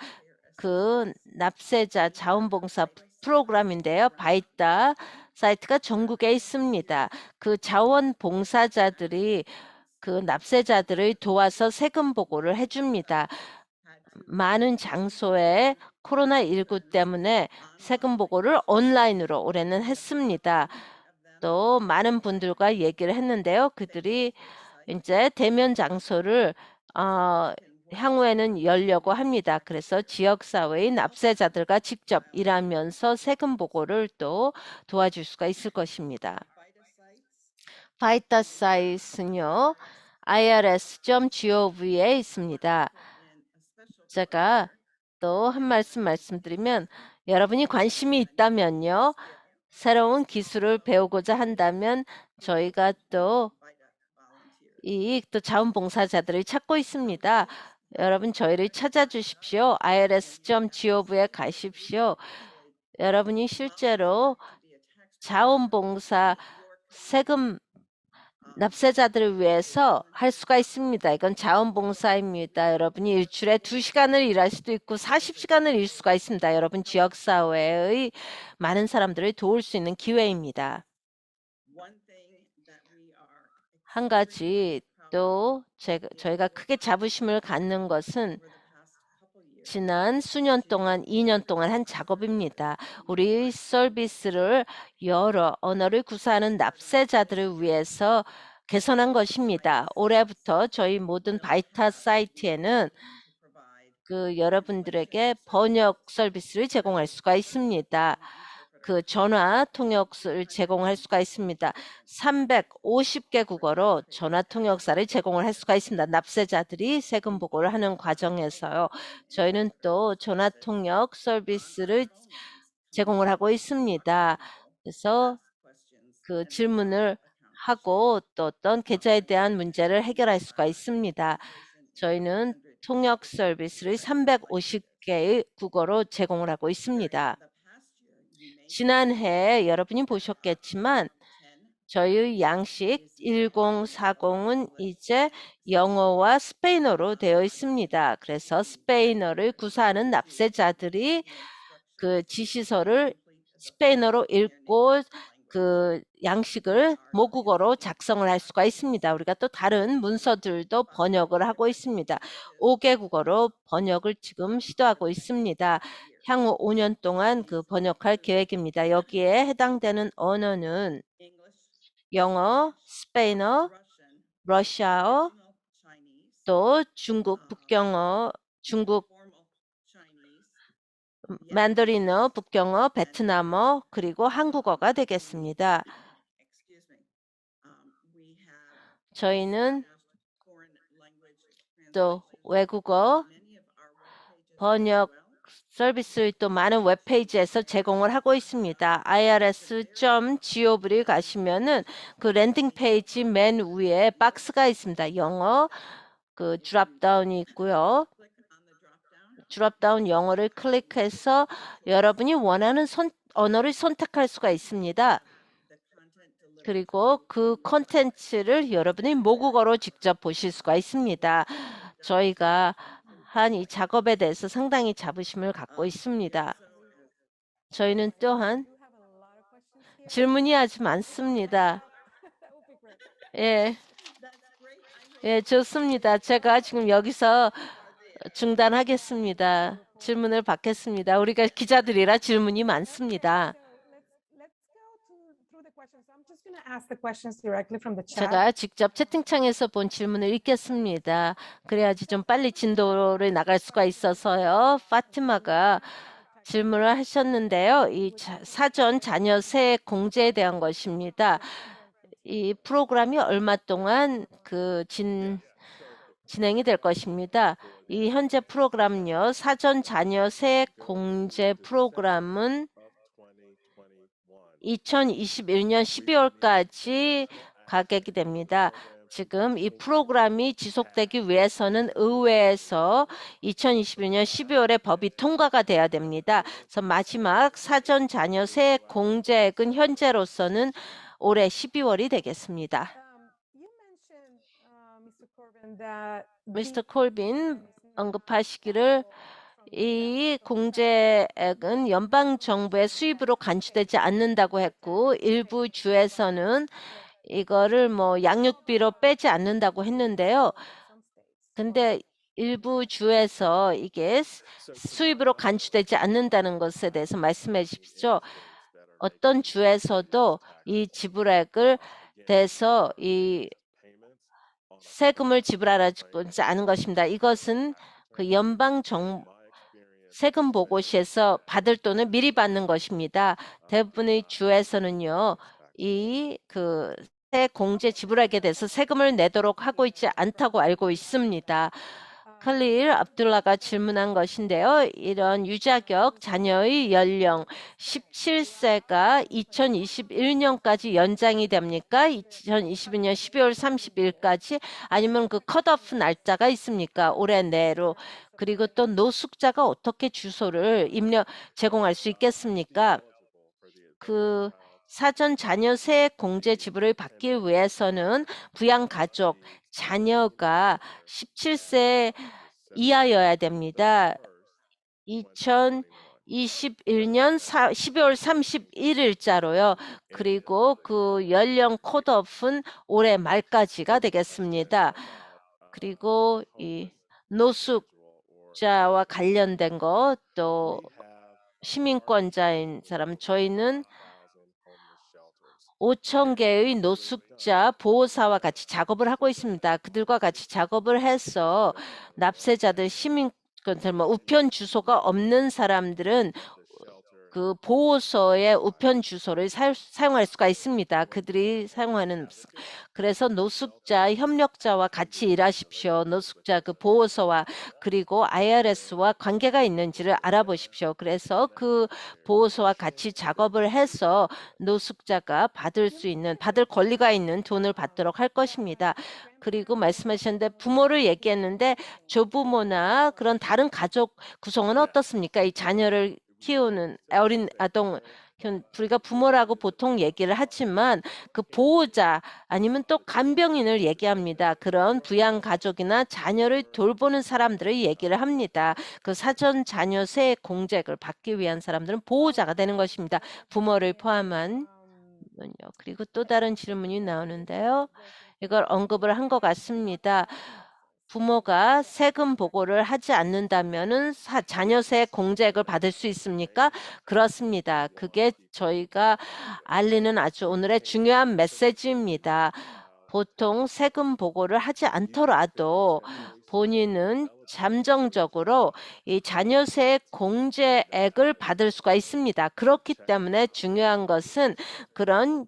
그 납세자 자원봉사 프로그램인데요. 바이타 사이트가 전국에 있습니다. 그 자원봉사자들이 그 납세자들을 도와서 세금 보고를 해줍니다. 많은 장소에 코로나19 때문에 세금 보고를 온라인으로 올해는 했습니다. 또 많은 분들과 얘기를 했는데요. 그들이 이제 대면 장소를 향후에는 열려고 합니다. 그래서 지역사회의 납세자들과 직접 일하면서 세금 보고를 또 도와줄 수가 있을 것입니다. 바이타 사이트는요. irs.gov에 있습니다. 제가 또 한 말씀드리면 여러분이 관심이 있다면요. 새로운 기술을 배우고자 한다면 저희가 또 또 자원봉사자들을 찾고 있습니다. 여러분 저희를 찾아주십시오. irs.gov에 가십시오. 여러분이 실제로 자원봉사 세금 납세자들을 위해서 할 수가 있습니다. 이건 자원봉사입니다. 여러분이 일주일에 2시간을 일할 수도 있고 40시간을 일 수가 있습니다. 여러분 지역사회의 많은 사람들을 도울 수 있는 기회입니다. 한 가지 또 저희가 크게 자부심을 갖는 것은 지난 수년 동안, 2년 동안 한 작업입니다. 우리 서비스를 여러 언어를 구사하는 납세자들을 위해서 개선한 것입니다. 올해부터 저희 모든 바이타 사이트에는 여러분들에게 번역 서비스를 제공할 수가 있습니다. 전화 통역을 제공할 수가 있습니다. 350개 국어로 전화 통역사를 제공을 할 수가 있습니다. 납세자들이 세금 보고를 하는 과정에서요. 저희는 또 전화 통역 서비스를 제공을 하고 있습니다. 그래서 질문을 하고 또 어떤 계좌에 대한 문제를 해결할 수가 있습니다. 저희는 통역 서비스를 350개의 국어로 제공을 하고 있습니다. 지난해 여러분이 보셨겠지만 저희 양식 1040은 이제 영어와 스페인어로 되어 있습니다. 그래서 스페인어를 구사하는 납세자들이 지시서를 스페인어로 읽고 양식을 모국어로 작성을 할 수가 있습니다. 우리가 또 다른 문서들도 번역을 하고 있습니다. 5개 국어로 번역을 지금 시도하고 있습니다. 향후 5년 동안 번역할 계획입니다. 여기에 해당되는 언어는 영어, 스페인어, 러시아어, 또 중국 북경어, 중국 만다린어, 북경어, 베트남어, 그리고 한국어가 되겠습니다. 저희는 또 외국어 번역 서비스를 또 많은 웹페이지에서 제공을 하고 있습니다. irs.gov를 가시면은 랜딩 페이지 맨 위에 박스가 있습니다. 영어 드랍다운이 있고요. 드랍다운 영어를 클릭해서 여러분이 원하는 언어를 선택할 수가 있습니다. 그리고 콘텐츠를 여러분이 모국어로 직접 보실 수가 있습니다. 저희가 한 이 작업에 대해서 상당히 자부심을 갖고 있습니다. 저희는 또한 질문이 아주 많습니다. 예, 좋습니다. 제가 지금 여기서 중단하겠습니다. 질문을 받겠습니다. 우리가 기자들이라 질문이 많습니다. 제가 직접 채팅창에서 본 질문을 읽겠습니다. 그래야지 좀 빨리 진도를 나갈 수가 있어서요. 파티마가 질문을 하셨는데요. 이 사전 자녀 세액 공제에 대한 것입니다. 이 프로그램이 얼마 동안 진행이 될 것입니다. 이 현재 프로그램요. 사전 자녀 세액 공제 프로그램은 2021년 12월까지 가격이 됩니다. 지금 이 프로그램이 지속되기 위해서는 의회에서 2021년 12월에 법이 통과가 돼야 됩니다. 그래서 마지막 사전 자녀 세액 공제액은 현재로서는 올해 12월이 되겠습니다. 미스터 콜빈 언급하시기를 이 공제액은 연방 정부의 수입으로 간주되지 않는다고 했고 일부 주에서는 이거를 양육비로 빼지 않는다고 했는데요. 근데 일부 주에서 이게 수입으로 간주되지 않는다는 것에 대해서 말씀해 주십시오. 어떤 주에서도 이 지불액을 대해서 이 세금을 지불하지 않은 것입니다. 이것은 연방 세금 보고시에서 받을 돈을 미리 받는 것입니다. 대부분의 주에서는요, 이 세액 공제 지불하게 돼서 세금을 내도록 하고 있지 않다고 알고 있습니다. 칼릴 압둘라가 질문한 것인데요. 이런 유자격 자녀의 연령 17세가 2021년까지 연장이 됩니까? 2022년 12월 30일까지? 아니면 그 컷오프 날짜가 있습니까? 올해 내로. 그리고 또 노숙자가 어떻게 주소를 제공할 수 있겠습니까? 그 사전 자녀 세액 공제 지불을 받기 위해서는 부양가족, 자녀가 17세 이하여야 됩니다. 2021년 12월 31일자로요. 그리고 그 연령 컷오프는 올해 말까지가 되겠습니다. 그리고 이 노숙자와 관련된 것, 또 시민권자인 사람, 저희는 5,000개의 노숙자 보호사와 같이 작업을 하고 있습니다. 그들과 같이 작업을 해서 납세자들, 시민권들, 우편 주소가 없는 사람들은 그 보호소의 우편 주소를 사용할 수가 있습니다. 그들이 사용하는. 그래서 노숙자 협력자와 같이 일하십시오. 노숙자 그 보호소와 그리고 IRS와 관계가 있는지를 알아보십시오. 그래서 그 보호소와 같이 작업을 해서 노숙자가 받을 권리가 있는 돈을 받도록 할 것입니다. 그리고 말씀하셨는데 부모를 얘기했는데 조부모나 그런 다른 가족 구성은 어떻습니까? 이 자녀를 키우는 어린 아동, 우리가 부모라고 보통 얘기를 하지만 그 보호자 아니면 또 간병인을 얘기합니다. 그런 부양가족이나 자녀를 돌보는 사람들을 얘기를 합니다. 그 사전 자녀 세액 공제를 받기 위한 사람들은 보호자가 되는 것입니다. 부모를 포함한. 그리고 또 다른 질문이 나오는데요. 이걸 언급을 한 것 같습니다. 부모가 세금 보고를 하지 않는다면은 자녀세 공제액을 받을 수 있습니까? 그렇습니다. 그게 저희가 알리는 아주 오늘의 중요한 메시지입니다. 보통 세금 보고를 하지 않더라도 본인은 잠정적으로 이 자녀세 공제액을 받을 수가 있습니다. 그렇기 때문에 중요한 것은 그런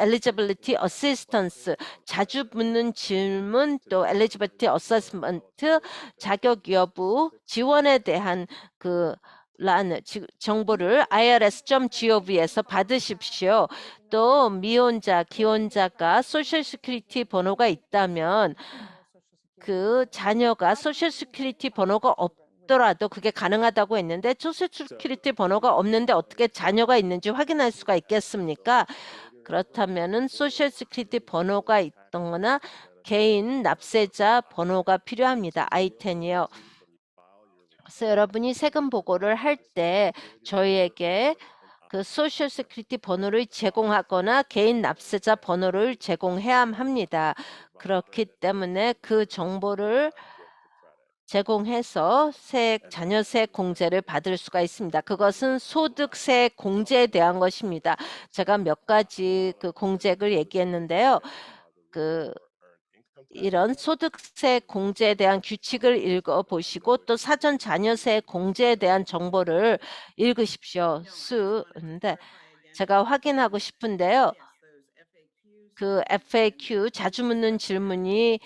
eligibility assistance, 자주 묻는 질문, 또 eligibility assessment, 자격 여부 지원에 대한 정보를 irs.gov에서 받으십시오. 또 미혼자, 기혼자가 소셜 시큐리티 번호가 있다면 그 자녀가 소셜 시큐리티 번호가 없더라도 그게 가능하다고 했는데 소셜 시큐리티 번호가 없는데 어떻게 자녀가 있는지 확인할 수가 있겠습니까? 그렇다면은 소셜 시큐리티 번호가 있거나 개인 납세자 번호가 필요합니다. I10이요. 그래서 여러분이 세금 보고를 할 때 저희에게 그 소셜 시큐리티 번호를 제공하거나 개인 납세자 번호를 제공해야 합니다. 그렇기 때문에 그 정보를 제공해서 자녀세 공제를 받을 수가 있습니다. 그것은 소득세 공제에 대한 것입니다. 제가 몇 가지 그 공제를 얘기했는데요. 이런 소득세 공제에 대한 규칙을 읽어보시고 또 사전 자녀세 공제에 대한 정보를 읽으십시오. 근데 제가 확인하고 싶은데요. 그 FAQ 자주 묻는 질문이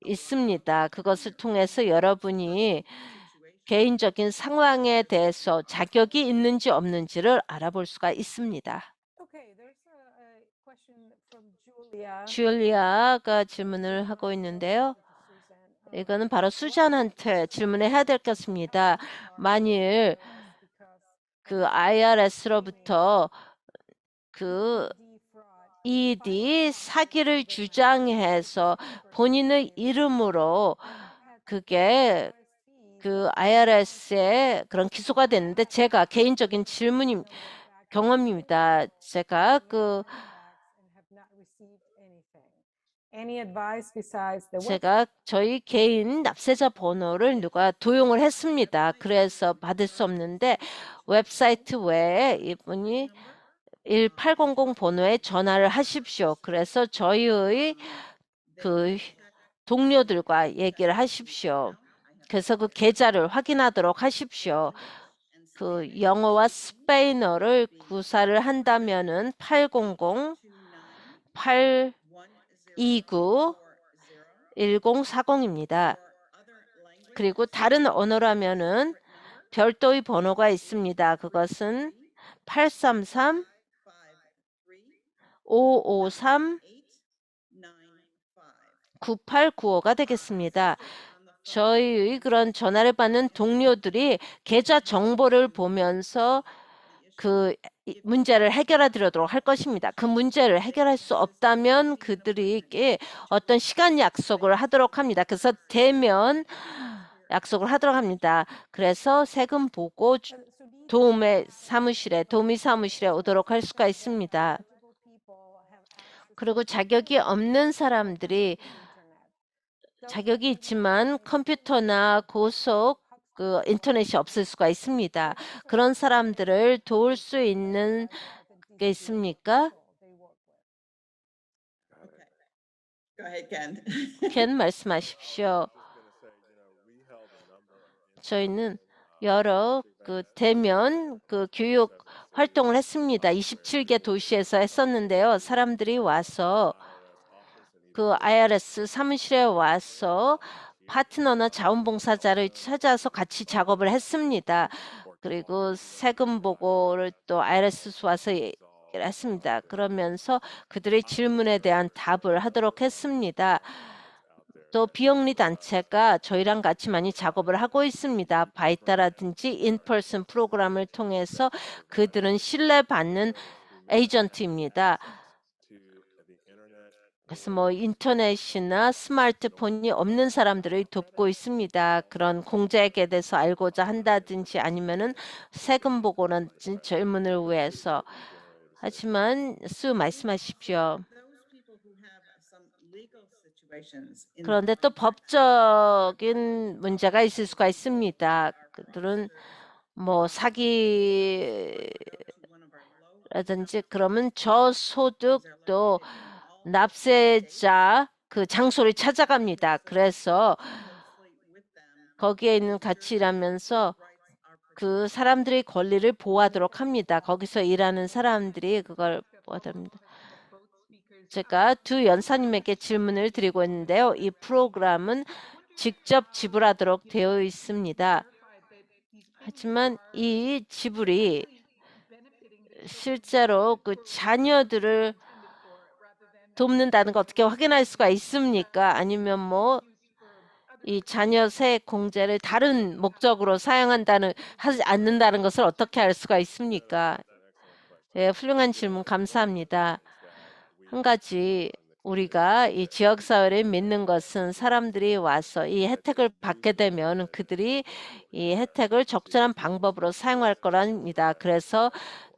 있습니다. 그것을 통해서 여러분이 개인적인 상황에 대해서 자격이 있는지 없는지를 알아볼 수가 있습니다. 줄리아가 질문을 하고 있는데요. 이거는 바로 수잔한테 질문해야 될 것입니다. 만일 그 IRS로부터 그 ED 사기를 주장해서 본인의 이름으로 그게 그 IRS에 그런 기소가 됐는데 제가 개인적인 경험입니다. 제가 저희 개인 납세자 번호를 누가 도용을 했습니다. 그래서 받을 수 없는데 웹사이트 외에 이분이 1800 번호에 전화를 하십시오. 그래서 저희의 그 동료들과 얘기를 하십시오. 그래서 그 계좌를 확인하도록 하십시오. 그 영어와 스페인어를 구사를 한다면은 800-829-1040입니다. 그리고 다른 언어라면은 별도의 번호가 있습니다. 그것은 833 553 9895가 되겠습니다. 저희의 그런 전화를 받는 동료들이 계좌 정보를 보면서 그 문제를 해결해 드리도록 할 것입니다. 그 문제를 해결할 수 없다면 그들에게 어떤 시간 약속을 하도록 합니다. 그래서 대면 약속을 하도록 합니다. 그래서 세금 보고 도우미 사무실에 오도록 할 수가 있습니다. 그리고 자격이 없는 사람들이 자격이 있지만 컴퓨터나 고속 인터넷이 없을 수가 있습니다. 그런 사람들을 도울 수 있는 게 있습니까? Go ahead, Ken. 켄 말씀하십시오. 저희는 여러 대면 교육 활동을 했습니다. 27개 도시에서 했었는데요. 사람들이 와서 IRS 사무실에 와서 파트너나 자원봉사자를 찾아서 같이 작업을 했습니다. 그리고 세금 보고를 또 IRS 와서 얘기를 했습니다. 그러면서 그들의 질문에 대한 답을 하도록 했습니다. 또 비영리 단체가 저희랑 같이 많이 작업을 하고 있습니다. 바이타라든지 인퍼슨 프로그램을 통해서 그들은 신뢰받는 에이전트입니다. 그래서 인터넷이나 스마트폰이 없는 사람들을 돕고 있습니다. 그런 공제에 대해서 알고자 한다든지 아니면은 세금 보고라든지 질문을 위해서. 하지만 말씀하십시오. 그런데 또 법적인 문제가 있을 수가 있습니다. 그들은 사기라든지 그러면 저소득 또 납세자 장소를 찾아갑니다. 그래서 거기에 있는 같이 일하면서 그 사람들의 권리를 보호하도록 합니다. 거기서 일하는 사람들이 그걸 보호합니다. 제가 두 연사님에게 질문을 드리고 있는데요. 이 프로그램은 직접 지불하도록 되어 있습니다. 하지만 이 지불이 실제로 자녀들을 돕는다는 거 어떻게 확인할 수가 있습니까? 아니면 이 자녀 세액 공제를 다른 목적으로 하지 않는다는 것을 어떻게 알 수가 있습니까? 네, 훌륭한 질문 감사합니다. 한 가지 우리가 이 지역사회를 믿는 것은 사람들이 와서 이 혜택을 받게 되면 그들이 이 혜택을 적절한 방법으로 사용할 거랍니다. 그래서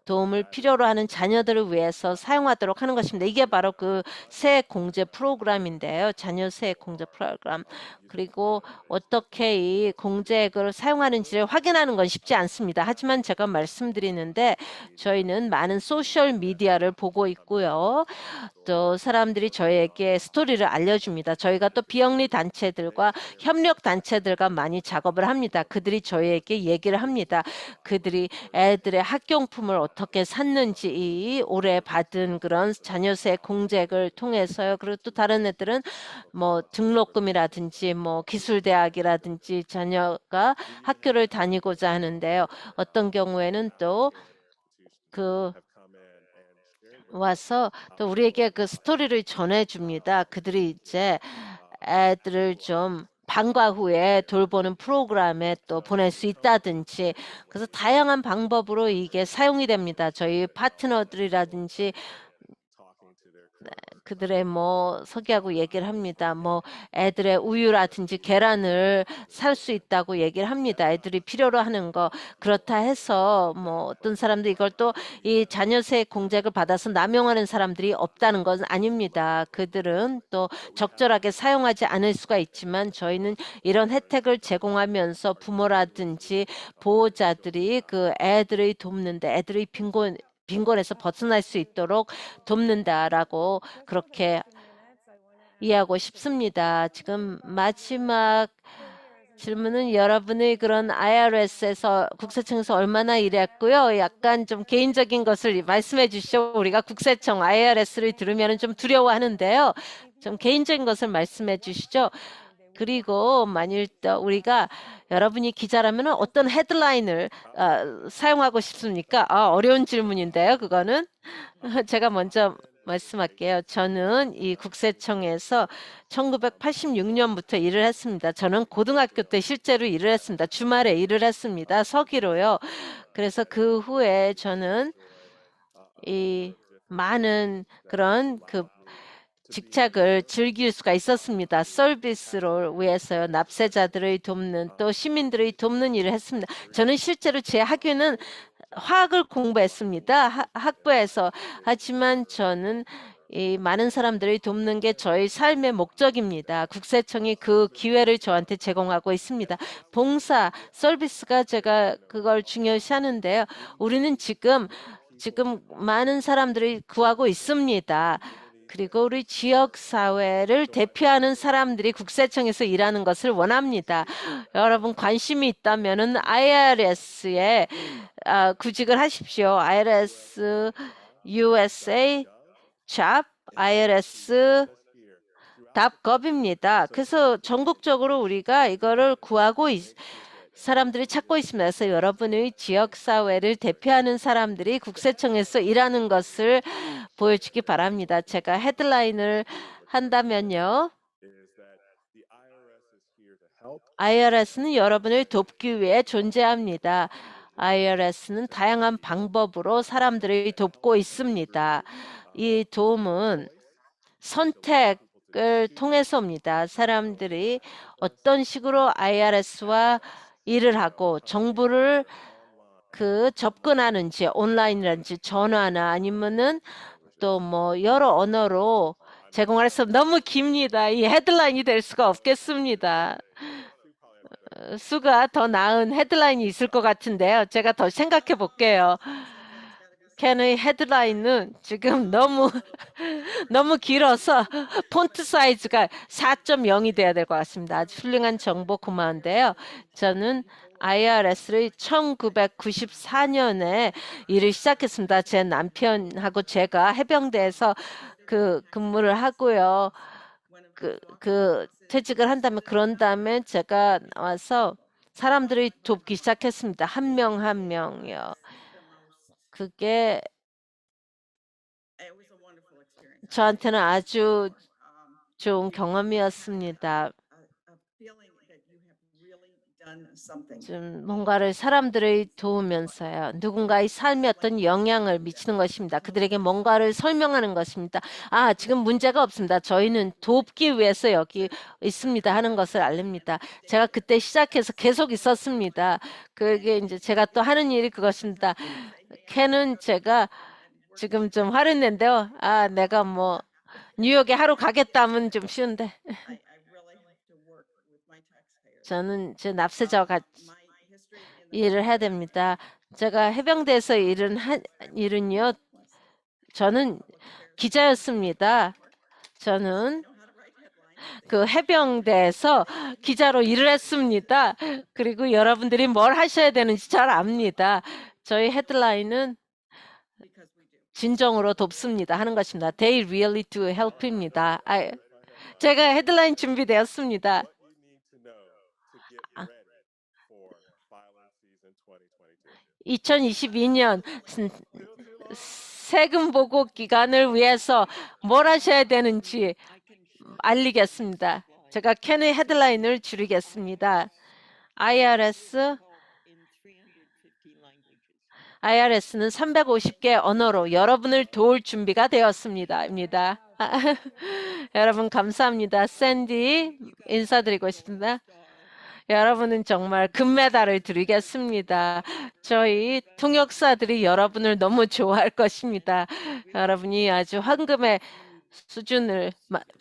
도움을 필요로 하는 자녀들을 위해서 사용하도록 하는 것입니다. 이게 바로 세액 공제 프로그램인데요. 자녀 세액 공제 프로그램. 그리고 어떻게 이 공제액을 사용하는지를 확인하는 건 쉽지 않습니다. 하지만 제가 말씀드리는데 저희는 많은 소셜 미디어를 보고 있고요. 또 사람들이 저희에게 스토리를 알려줍니다. 저희가 또 비영리 단체들과 협력 단체들과 많이 작업을 합니다. 그들이 저희에게 얘기를 합니다. 그들이 애들의 학용품을 어떻게 샀는지 올해 받은 그런 자녀세 공제액을 통해서요. 그리고 또 다른 애들은 등록금이라든지 기술대학이라든지 자녀가 학교를 다니고자 하는데요. 어떤 경우에는 또 와서 또 우리에게 스토리를 전해줍니다. 그들이 이제 애들을 좀 방과 후에 돌보는 프로그램에 또 보낼 수 있다든지 그래서 다양한 방법으로 이게 사용이 됩니다. 저희 파트너들이라든지 그들의 소개하고 얘기를 합니다. 애들의 우유라든지 계란을 살 수 있다고 얘기를 합니다. 애들이 필요로 하는 거. 그렇다 해서 어떤 사람들 이걸 또 이 자녀세 공제를 받아서 남용하는 사람들이 없다는 건 아닙니다. 그들은 또 적절하게 사용하지 않을 수가 있지만 저희는 이런 혜택을 제공하면서 부모라든지 보호자들이 애들을 돕는데 애들의 빈곤에서 벗어날 수 있도록 돕는다라고 그렇게 이해하고 싶습니다. 지금 마지막 질문은 여러분의 그런 IRS에서 국세청에서 얼마나 일했고요. 약간 좀 개인적인 것을 말씀해 주시죠. 우리가 국세청 IRS를 들으면 좀 두려워하는데요. 좀 개인적인 것을 말씀해 주시죠. 그리고 만일 또 우리가 여러분이 기자라면 어떤 헤드라인을 사용하고 싶습니까? 어려운 질문인데요, 그거는. 제가 먼저 말씀할게요. 저는 이 국세청에서 1986년부터 일을 했습니다. 저는 고등학교 때 실제로 일을 했습니다. 주말에 일을 했습니다. 서기로요. 그래서 그 후에 저는 이 많은 그런 직책을 즐길 수가 있었습니다. 서비스를 위해서요. 납세자들의 돕는 또 시민들의 돕는 일을 했습니다. 저는 실제로 제 학교는 화학을 공부했습니다. 학부에서. 하지만 저는 이 많은 사람들을 돕는 게 저의 삶의 목적입니다. 국세청이 그 기회를 저한테 제공하고 있습니다. 봉사, 서비스가 제가 그걸 중요시하는데요. 우리는 지금 많은 사람들이 구하고 있습니다. 그리고 우리 지역사회를 대표하는 사람들이 국세청에서 일하는 것을 원합니다. 여러분 관심이 있다면 IRS에 구직을 하십시오. IRS USA job irs.gov입니다. 그래서 전국적으로 우리가 이거를 구하고 사람들이 찾고 있습니다. 그래서 여러분의 지역사회를 대표하는 사람들이 국세청에서 일하는 것을 보여주기 바랍니다. 제가 헤드라인을 한다면요. IRS는 여러분을 돕기 위해 존재합니다. IRS는 다양한 방법으로 사람들을 돕고 있습니다. 이 도움은 선택을 통해서입니다. 사람들이 어떤 식으로 IRS와 일을 하고 정보를 접근하는지 온라인이라든지 전화나 아니면은 또 뭐 여러 언어로 제공할 수 너무 깁니다. 이 헤드라인이 될 수가 없겠습니다. 수가 더 나은 헤드라인이 있을 것 같은데요. 제가 더 생각해 볼게요. 캔의 헤드라인은 지금 너무 길어서 폰트 사이즈가 4.0이 돼야 될 것 같습니다. 아주 훌륭한 정보 고마운데요. 저는 IRS를 1994년에 일을 시작했습니다. 제 남편하고 제가 해병대에서 근무를 하고요. 퇴직을 한다면 그런 다음에 제가 나와서 사람들을 돕기 시작했습니다. 한 명 한 명요. 그게 저한테는 아주 좋은 경험이었습니다. 좀 뭔가를 사람들을 도우면서요. 누군가의 삶에 어떤 영향을 미치는 것입니다. 그들에게 뭔가를 설명하는 것입니다. 지금 문제가 없습니다. 저희는 돕기 위해서 여기 있습니다 하는 것을 알립니다. 제가 그때 시작해서 계속 있었습니다. 그게 이제 제가 또 하는 일이 그것입니다. 캔은 제가 지금 좀 화를 낸데요. 내가 뭐 뉴욕에 하루 가겠다면 좀 쉬운데. 저는 제 납세자와 같이 일을 해야 됩니다. 제가 해병대에서 일은요. 저는 기자였습니다. 저는 해병대에서 기자로 일을 했습니다. 그리고 여러분들이 뭘 하셔야 되는지 잘 압니다. 저희 헤드라인은 진정으로 돕습니다 하는 것입니다. They really do help입니다. 제가 헤드라인 준비되었습니다. 2022년 세금 보고 기간을 위해서 뭘 하셔야 되는지 알리겠습니다. 제가 캔의 헤드라인을 줄이겠습니다. IRS는 350개 언어로 여러분을 도울 준비가 되었습니다. 여러분 감사합니다. 샌디 인사드리고 싶습니다. 여러분은 정말 금메달을 드리겠습니다. 저희 통역사들이 여러분을 너무 좋아할 것입니다. 여러분이 아주 황금의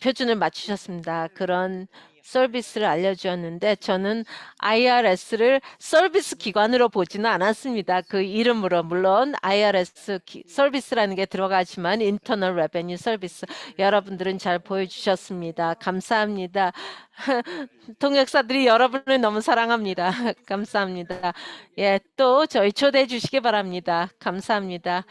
표준을 맞추셨습니다. 그런 서비스를 알려주었는데 저는 IRS를 서비스 기관으로 보지는 않았습니다. 그 이름으로 물론 IRS 서비스라는 게 들어가지만 인터널 레베뉴 서비스 여러분들은 잘 보여주셨습니다. 감사합니다. 통역사들이 여러분을 너무 사랑합니다. 감사합니다. 또 저희 초대해 주시기 바랍니다. 감사합니다.